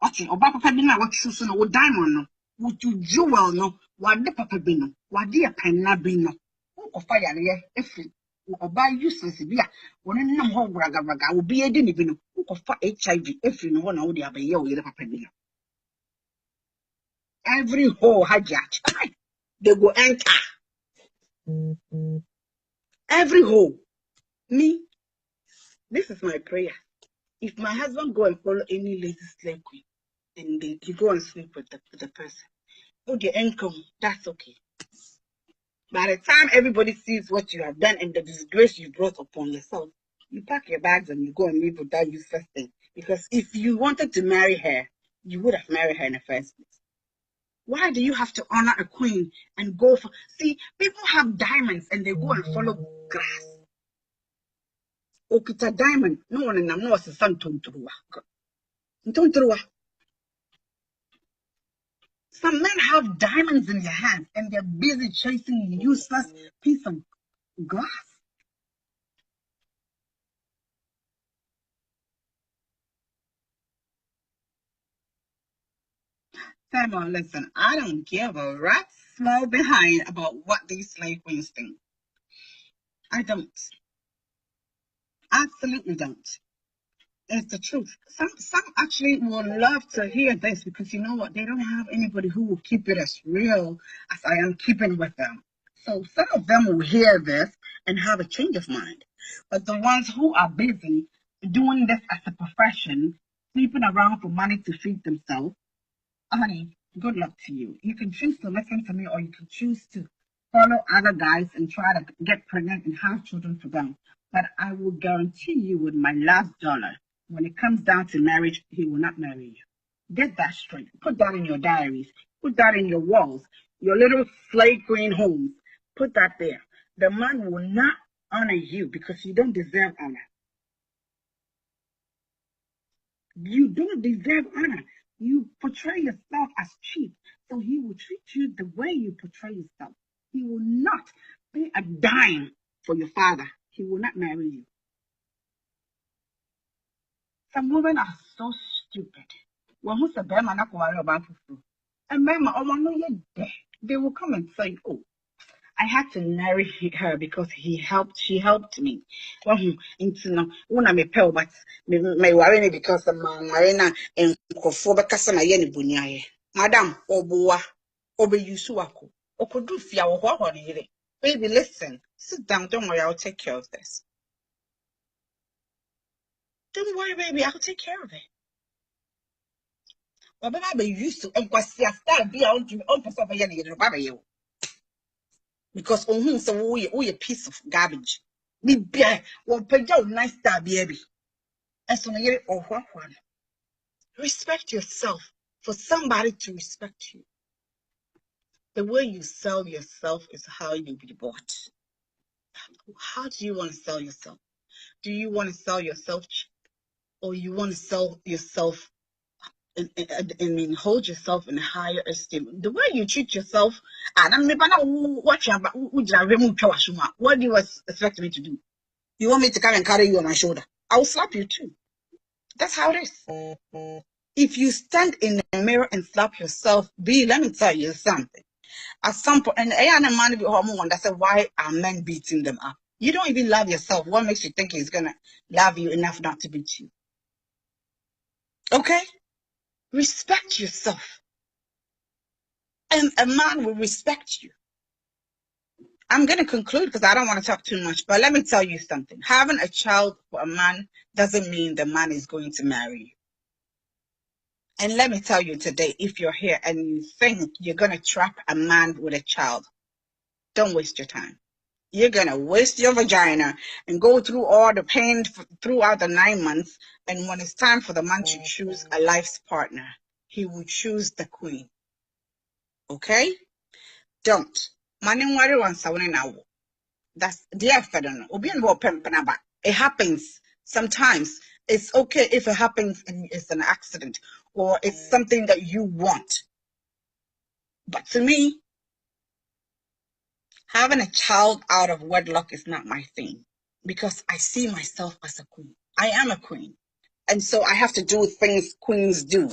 okay, oba papa bi na watchu so no wo diamond no, wo jewel no, wade papa bi no, wade penna bi no. Wo fa yare efi oba useless bi a wo nam ho gragaga obi edi ni bi no, wo fa HIV efi no ho na wo de abaye wo yere papa bi no. Every hole hajach, they go enter. Every hole. Me, this is my prayer. If my husband go and follow any lazy slave queen, and you go and sleep with the person, oh, the income, that's okay. By the time everybody sees what you have done and the disgrace you brought upon yourself, you pack your bags and you go and live with that useless thing. Because if you wanted to marry her, you would have married her in the first place. Why do you have to honor a queen and go for... See, people have diamonds and they go and follow grass. Okita diamond, no one in them knows the sun tontrua. Some men have diamonds in their hands and they're busy chasing a useless piece of glass. Simon, listen, I don't give a rat's small behind about what these slave queens think. I don't. Absolutely don't. It's the truth. Some actually will love to hear this because you know what? They don't have anybody who will keep it as real as I am keeping with them. So some of them will hear this and have a change of mind. But the ones who are busy doing this as a profession, sleeping around for money to feed themselves, honey, good luck to you. You can choose to listen to me or you can choose to follow other guys and try to get pregnant and have children for them. But I will guarantee you with my last dollar, when it comes down to marriage, he will not marry you. Get that straight. Put that in your diaries. Put that in your walls, your little slave queen homes. Put that there. The man will not honor you because you don't deserve honor. You don't deserve honor. You portray yourself as cheap, so he will treat you the way you portray yourself. He will not pay a dime for your father. He will not marry you. Some women are so stupid. They will come and say, oh, I had to marry her because she helped me. Well, when me pay, but me worry me because the man marina and kofoba kasa na ye ni bunyaye. Madam, obuwa, obeyusuako, okodufia wohwa ni. Baby, listen, sit down, don't worry, I'll take care of this. Don't worry, baby, I'll take care of it. But I used to, and was start be on person for you. Because on so we a piece of garbage. Be bear, well, pay your nice star, baby. And so or what one. Respect yourself for somebody to respect you. The way you sell yourself is how you be bought. How do you want to sell yourself? Do you want to sell yourself cheap, or you want to sell yourself and hold yourself in higher esteem? The way you treat yourself, what do you expect me to do? You want me to come and carry you on my shoulder? I will slap you too. That's how it is. If you stand in the mirror and slap yourself, let me tell you something. At some point, and a man be hormone that said, why are men beating them up? You don't even love yourself. What makes you think he's gonna love you enough not to beat you? Okay? Respect yourself. And a man will respect you. I'm going to conclude because I don't want to talk too much, but let me tell you something. Having a child for a man doesn't mean the man is going to marry you. And let me tell you today, if you're here and you think you're going to trap a man with a child, don't waste your time. You're going to waste your vagina and go through all the pain throughout the 9 months. And when it's time for the man to choose a life's partner, he will choose the queen. Okay? Don't. Mani worry one someone now. That's dear Federal. It happens sometimes. It's okay if it happens and it's an accident or it's something that you want. But to me, having a child out of wedlock is not my thing because I see myself as a queen. I am a queen. And so I have to do things queens do,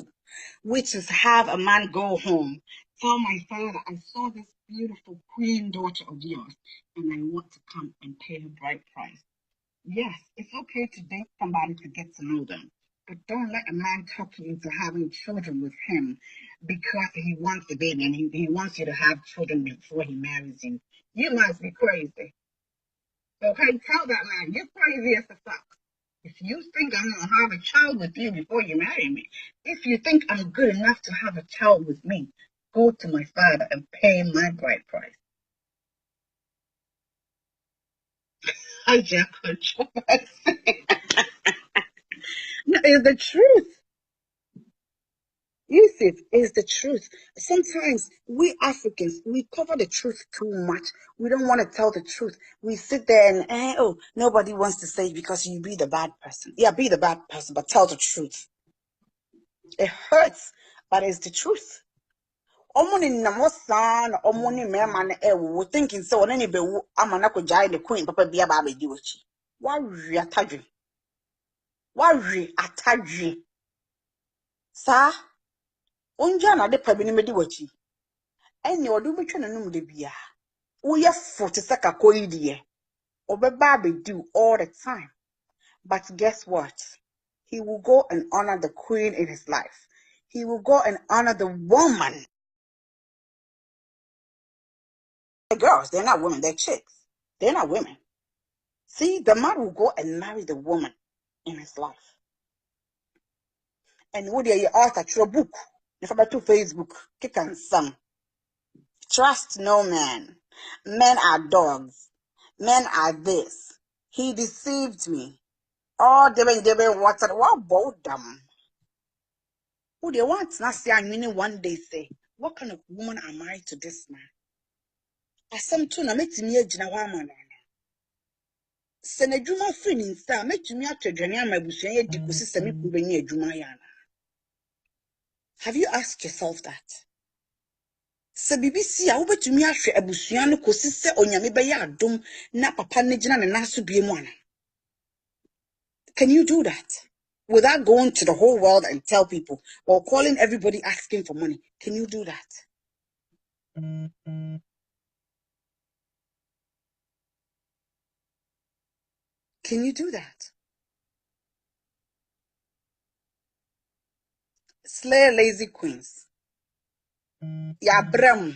which is have a man go home, tell my father, I saw this beautiful queen daughter of yours, and I want to come and pay her bride price. Yes, it's okay to date somebody to get to know them, but don't let a man talk you into having children with him because he wants a baby and he wants you to have children before he marries you. You must be crazy. Okay, tell that man, you're crazy as the fuck. If you think I'm going to have a child with you before you marry me, if you think I'm good enough to have a child with me, go to my father and pay my bride price. I just No, it's the truth. Yusuf, is the truth. Sometimes we Africans, we cover the truth too much. We don't want to tell the truth. We sit there and, oh, nobody wants to say because you be the bad person. Yeah, be the bad person, but tell the truth. It hurts, but it's the truth. Omuni namosan, omuni memane ewu thinking so on any be amanako jai the queen, papa be aba be diwochi. Wari atadri. Wari atadri. Sa, unja na de pabini me diwochi. Eni odu me twena num de bia. Uye forty seka koidiye. Obeba be do all the time. But guess what? He will go and honor the queen in his life. He will go and honor the woman. The girls, they're not women, they're chicks. They're not women. See, the man will go and marry the woman in his life. And would you author through a book? If I to Facebook, kick and some. Trust no man. Men are dogs. Men are this. He deceived me. Oh, they water. What about them? Who they want to say, I mean, one day say, what kind of woman am I to this man? As some tuna make me a jinawaman. Send a juma free star, make me out to Jania, my bush, and you semi kubeni a jumayana. Have you asked yourself that? Se BBC a wobetumi ahwe abusua no kosi se onyame be ya adom na papa ne gina ne naso bie mu ana. Can you do that without going to the whole world and tell people or calling everybody asking for money? Can you do that? Can you do that? Slay lazy queens. Ya bram.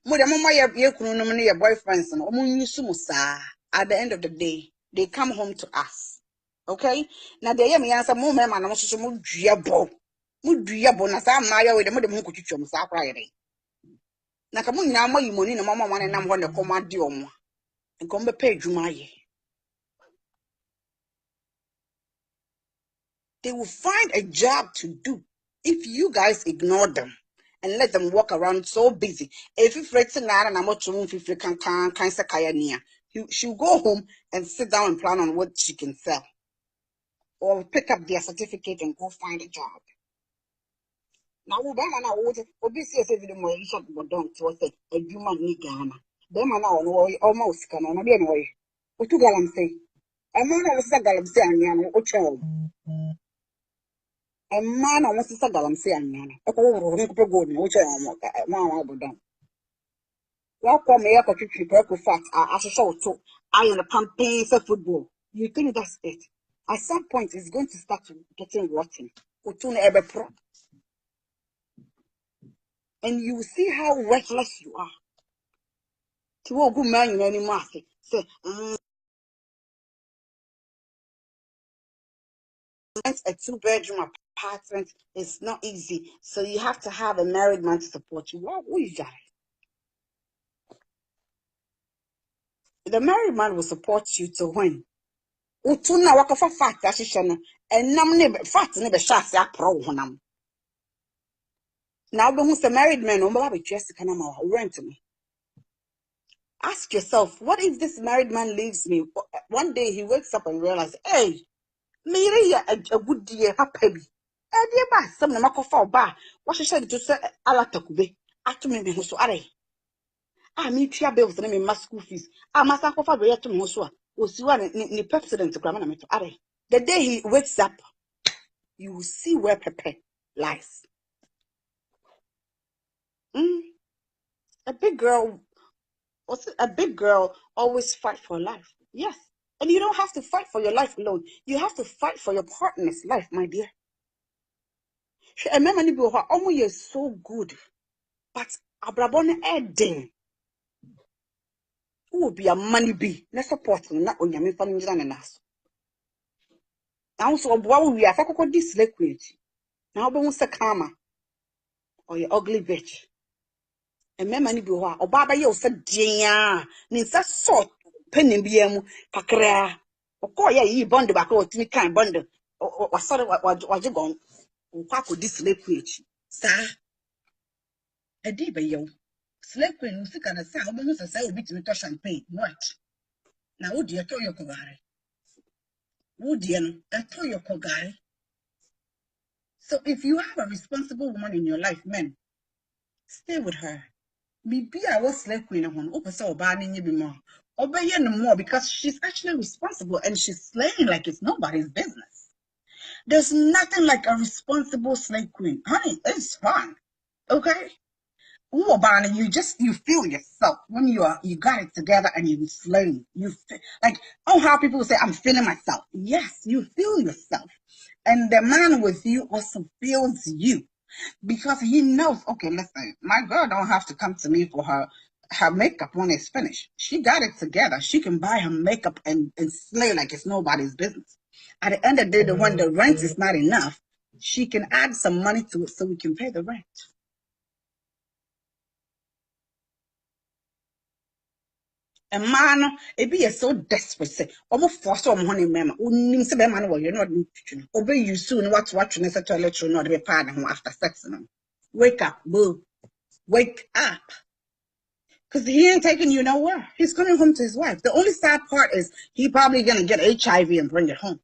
Mo de mama ye kunu no ne ye boyfriends no omo nyusu mu saa. At the end of the day, they come home to us. Okay? Now they me answer mo mema na mo so mo dua bo. Mo dua bo na sa ma ya we de mo hu kwetwetwom sa akwa yere. Na ka mo nyina mo yimoni na mama mo nam ho ne komade omo. Nkom be pa adwuma ye. They will find a job to do if you guys ignore them and let them walk around so busy. If you fret na na mo tum fifi kan sakaya nia. She'll go home and sit down and plan on what she can sell. Or pick up their certificate and go find a job. Now, Bama would obviously say the more you shot but don't was a human nigana. Bama now almost can on anyway. What you galam say? A man was a galam say and or child. A man was a galam say and yana. A go which I want done. Welcome here for triple fat. I show to I am a pumping for football. You think that's it? At some point, it's going to start getting rotten. And you will see how reckless you are. To a good man in any market. Say, a 2-bedroom apartment is not easy. So you have to have a married man to support you. What is that? The married man will support you to win. Utuna waka fa fat ashisha no. Enam ne fat ne be shase apro honam. Now, who's the married man? Rent me. Ask yourself, what if this married man leaves me? One day he wakes up and realizes, hey, me a good dear happy. Dear ba, some of my for bar. What she said to say, Alatakube. After me, so are. Me tia bills and me my school fees. Must have for way to Mosua. Was you any president to Gramma to are. The day he wakes up, you will see where Pepe lies. A big girl, a big girl always fight for life. Yes. And you don't have to fight for your life alone. You have to fight for your partner's life, my dear. Remember, you're so good. But Abrabon Eden, who will be a money be, no support, not on your family and us. Now, so what we are for this liquid. Now, but what's a karma or your ugly bitch? And many people or Baba, you said, Jia, means that sort penny BM, Kakra, or call ye bond back or tini kind bundle, or sort of what you gone, or quack with this liquid. Sir, a diva yo. Slave queen, who sick and a sound, almost a sale bit with champagne. What? Now, would you tell your cogare? Would you tell your cogare? So, if you have a responsible woman in your life, men, stay with her. Maybe I was slave queen on Opasa banning you more. Obey no more because she's actually responsible and she's slaying like it's nobody's business. There's nothing like a responsible slave queen. Honey, it's fun. Okay? You feel yourself when you got it together and you slaying. You feel, like how people say I'm feeling myself. Yes, you feel yourself, and the man with you also feels you because he knows. Okay, listen, my girl don't have to come to me for her makeup when it's finished. She got it together. She can buy her makeup and slay like it's nobody's business. At the end of the day, when the rent is not enough, she can add some money to it so we can pay the rent. A man, it be so desperate. Say, almost force on honey, mama. Unim se be man, you're not obey you soon. What's watching is a toilet should not be part of after sex. Wake up, boo. Wake up. Because he ain't taking you nowhere. He's coming home to his wife. The only sad part is he probably gonna get HIV and bring it home.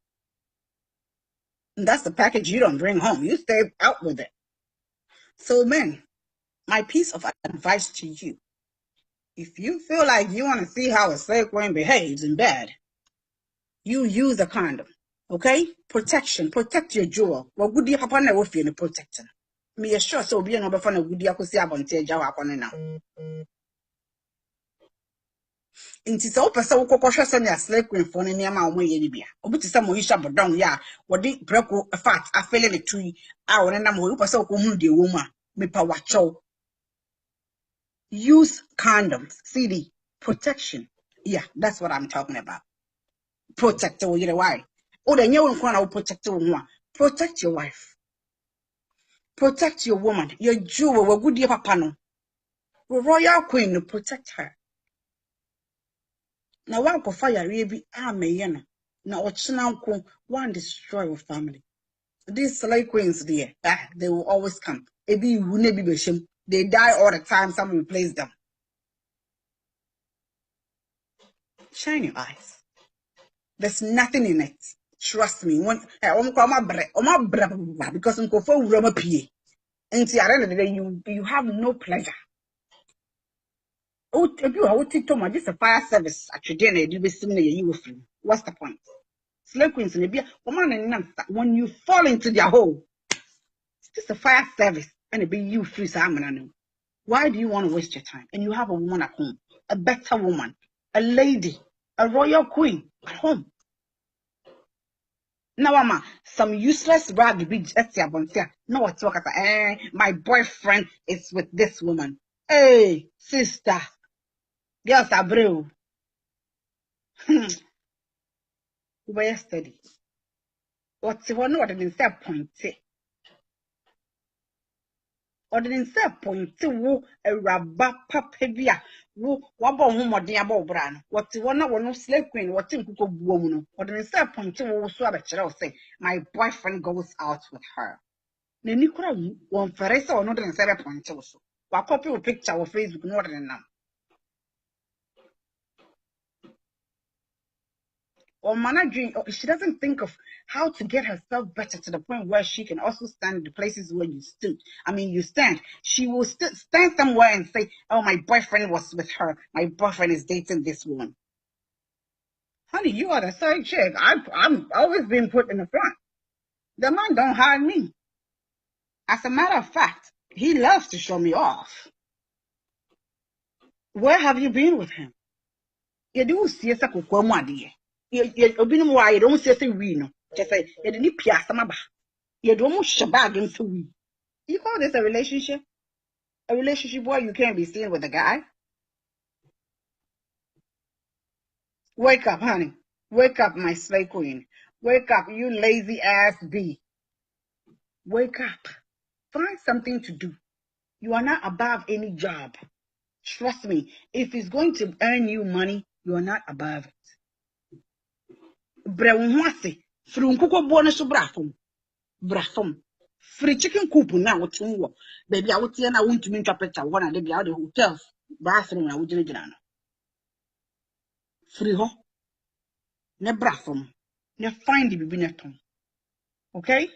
And that's the package you don't bring home. You stay out with it. So, men, my piece of advice to you. If you feel like you want to see how a slave queen behaves in bed, you use a condom, okay? Protection, protect your jewel. What good you have on the in protecting? Me assure so be no before no good you see abonte jawa upon now. Inti so pesa wo kokosho se na slave queen for ne niam a wo ye bia. Obi ti se mo yisha bodon ya, wo di breko fat afele ne tui a wo na mo pesa ko hu de wo mu a me pa wacho. Use condoms, CD, protection. Yeah, that's what I'm talking about. Protect you know why? Oh, then you won't protect you. Protect your wife. Protect your woman. Your jewel, we're good, dear papa. No, we're royal queen to protect her. Now, one for fire, really, now, what's now one destroy your family. These slave queens, dear, they will always come. Maybe you will never be ashamed. They die all the time, someone replace them. Shine your eyes. There's nothing in it. Trust me. When because and you have no pleasure. Oh, if you are TikTok, this is a fire service. Actually, you be similar. You will free. What's the point? Slave queens in the when you fall into their hole, it's a fire service, and it be you free. Why do you want to waste your time? And you have a woman at home, a better woman, a lady, a royal queen at home. Now, some useless rag be no what talk my boyfriend is with this woman. Hey, sister, girls are brave. We study. What's one order in step point? Order in step point wo a rubber papavia wo wabo home or dear bobran. What's one slave queen, what in cook woman? Order in step point wo so say my boyfriend goes out with her. Nani kura one feresa or not in seven points also. Wa copy a picture of Facebook, not in them. Or managing, she doesn't think of how to get herself better to the point where she can also stand in the places where you stood. I mean, you stand. She will stand somewhere and say, oh, my boyfriend was with her. My boyfriend is dating this woman. Honey, you are the side chick. I'm always being put in the front. The man don't hide me. As a matter of fact, he loves to show me off. Where have you been with him? You do see a sakukwamadi. You been why you don't say we no. Just say you didn't piassa maba. You don't shabag into we. You call this a relationship? A relationship where you can't be seen with a guy? Wake up, honey. Wake up, my slay queen. Wake up, you lazy ass bee. Wake up. Find something to do. You are not above any job. Trust me, if it's going to earn you money, you are not above it. Brewase, frunkuko bonus brafum. Free chicken coop now, what's more. Baby, I would say I want to make a picture one of the other hotels, bathroom, I would do it. Free ho, ne brafum, ne find the bibineton. Okay?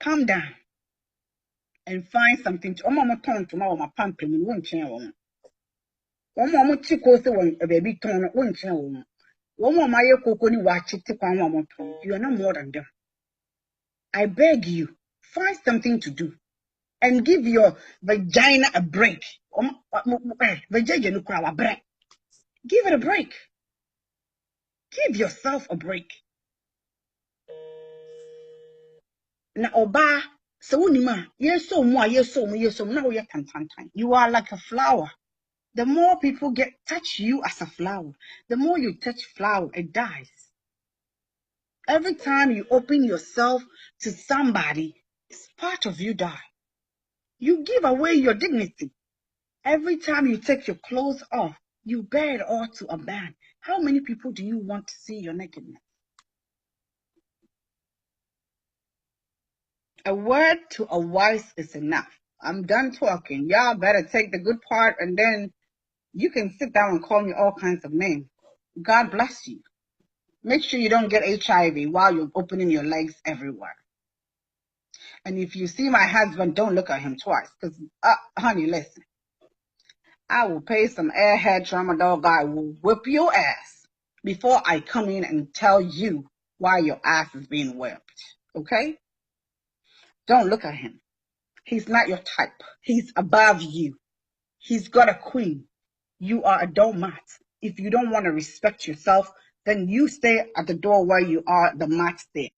Calm down and find something to mama turn to my pump and won't change one. One more chick also one a baby turn won't change one. One more my cocoa watch it to one more turn. You are not more than them. I beg you, find something to do and give your vagina a break. Give it a break. Give yourself a break. Na oba so unima yeso mo yeso now you tan. You are like a flower. The more people touch you as a flower, the more you touch flower, it dies. Every time you open yourself to somebody, it's part of you die. You give away your dignity. Every time you take your clothes off, you bear it all to a man. How many people do you want to see your nakedness? A word to a wise is enough. I'm done talking. Y'all better take the good part and then you can sit down and call me all kinds of names. God bless you. Make sure you don't get HIV while you're opening your legs everywhere. And if you see my husband, don't look at him twice. Because, honey, listen. I will pay some airhead tramadol guy will whip your ass before I come in and tell you why your ass is being whipped. Okay? Don't look at him. He's not your type. He's above you. He's got a queen. You are a doormat. If you don't want to respect yourself, then you stay at the door where you are, the mat there.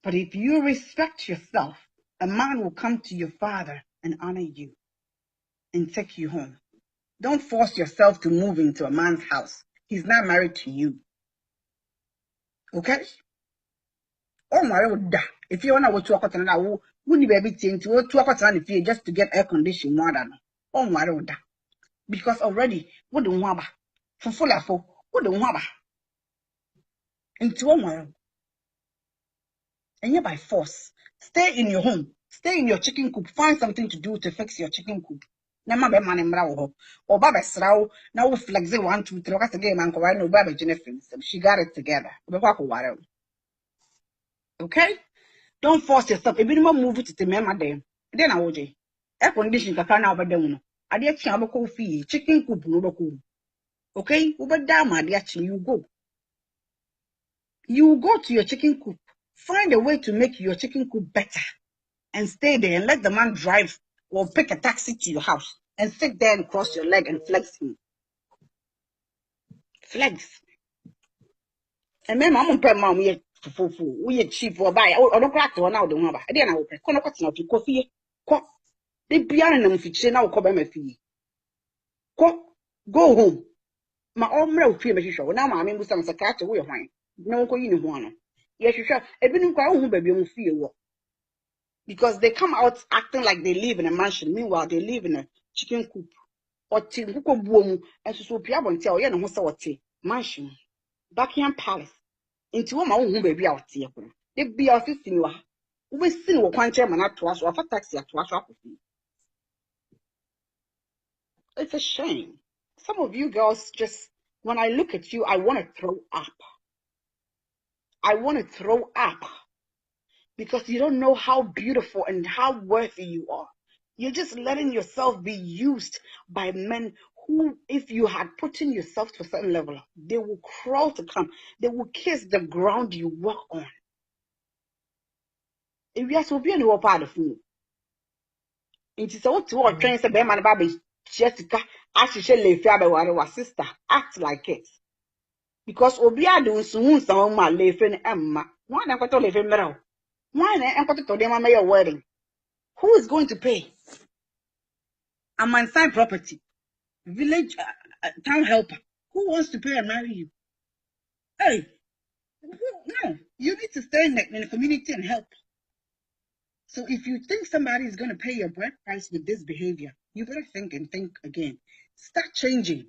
But if you respect yourself, a man will come to your father and honor you and take you home. Don't force yourself to move into a man's house. He's not married to you. Okay? Oh my God. If you want to go to a wouldn't be able to go to just to get air conditioning more than. Oh my God. Because already, what the waba? For full of what the waba? Into one world. And yet by force. Stay in your home. Stay in your chicken coop. Find something to do to fix your chicken coop. Nama be man mra or baba sraw now we flex 1 2 3 kasi game man ko no baba Jennifer. She got it together. Okay? Don't force yourself. If you move it to mema dem. Then I would air condition ka na obeda mu no. Ade achi abako fee chicken coop no bako. Okay? Obeda ma ade achi you go. You go to your chicken coop. Find a way to make your chicken coop better. And stay there and let the man drive or pick a taxi to your house and sit there and cross your leg and flex him. Flex. And then mom pay mom we cheap or buy or don't crack to one out the one. I didn't know. To coffee. They be on them fiche now cover my fee. Go home. My own real fee show. Now my mean some secretary way of mine. No go in one. Yes, you sure. I been quite home baby on feel. Because they come out acting like they live in a mansion. Meanwhile, they live in a chicken coop. Or Tinguko boom, and so Piabo and tell you no mansion. Buckingham Palace. Into my own baby out here. They be our system. We see what one chairman at to us or for taxi at us. It's a shame. Some of you girls just, when I look at you, I want to throw up. I want to throw up because you don't know how beautiful and how worthy you are. You're just letting yourself be used by men who, if you had put in yourself to a certain level, they will crawl to come. They will kiss the ground you walk on. If you are so beautiful, part of you. It is all to what trains the Beman Baby Jessica, as she shall lay fair by sister. Act like it. Because Obia do soon some my lay friend Emma. Why not to live in middle? Why not to them your wedding? Who is going to pay? A man sign property, village town helper. Who wants to pay and marry you? Hey, no, you need to stay in the community and help. So if you think somebody is going to pay your bride price with this behavior, you better think and think again. Start changing.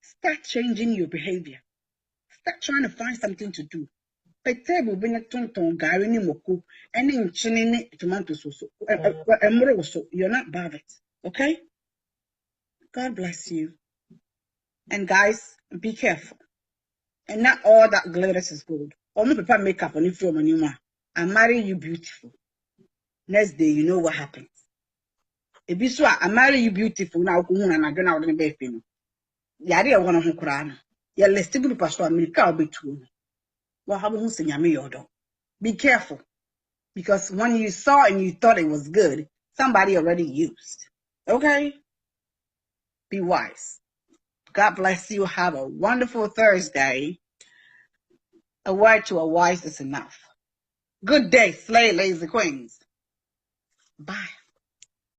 Start changing your behavior. Start trying to find something to do. Petable bring a tonton gari ni moku any chinini tomato so you're not bothered. Okay? God bless you. And guys, be careful. And not all that glitters is gold. Only people makeup on you from a new man. I marry you beautiful. Next day, you know what happens. If you swear, I marry you beautiful now, and I don't know what the baby. Yari, I want to cry. You're less stable pastor, America will be true. What happens in your Be careful. Because when you saw and you thought it was good, somebody already used. Okay? Be wise. God bless you. Have a wonderful Thursday. A word to a wise is enough. Good day, slay, lazy queens. Bye.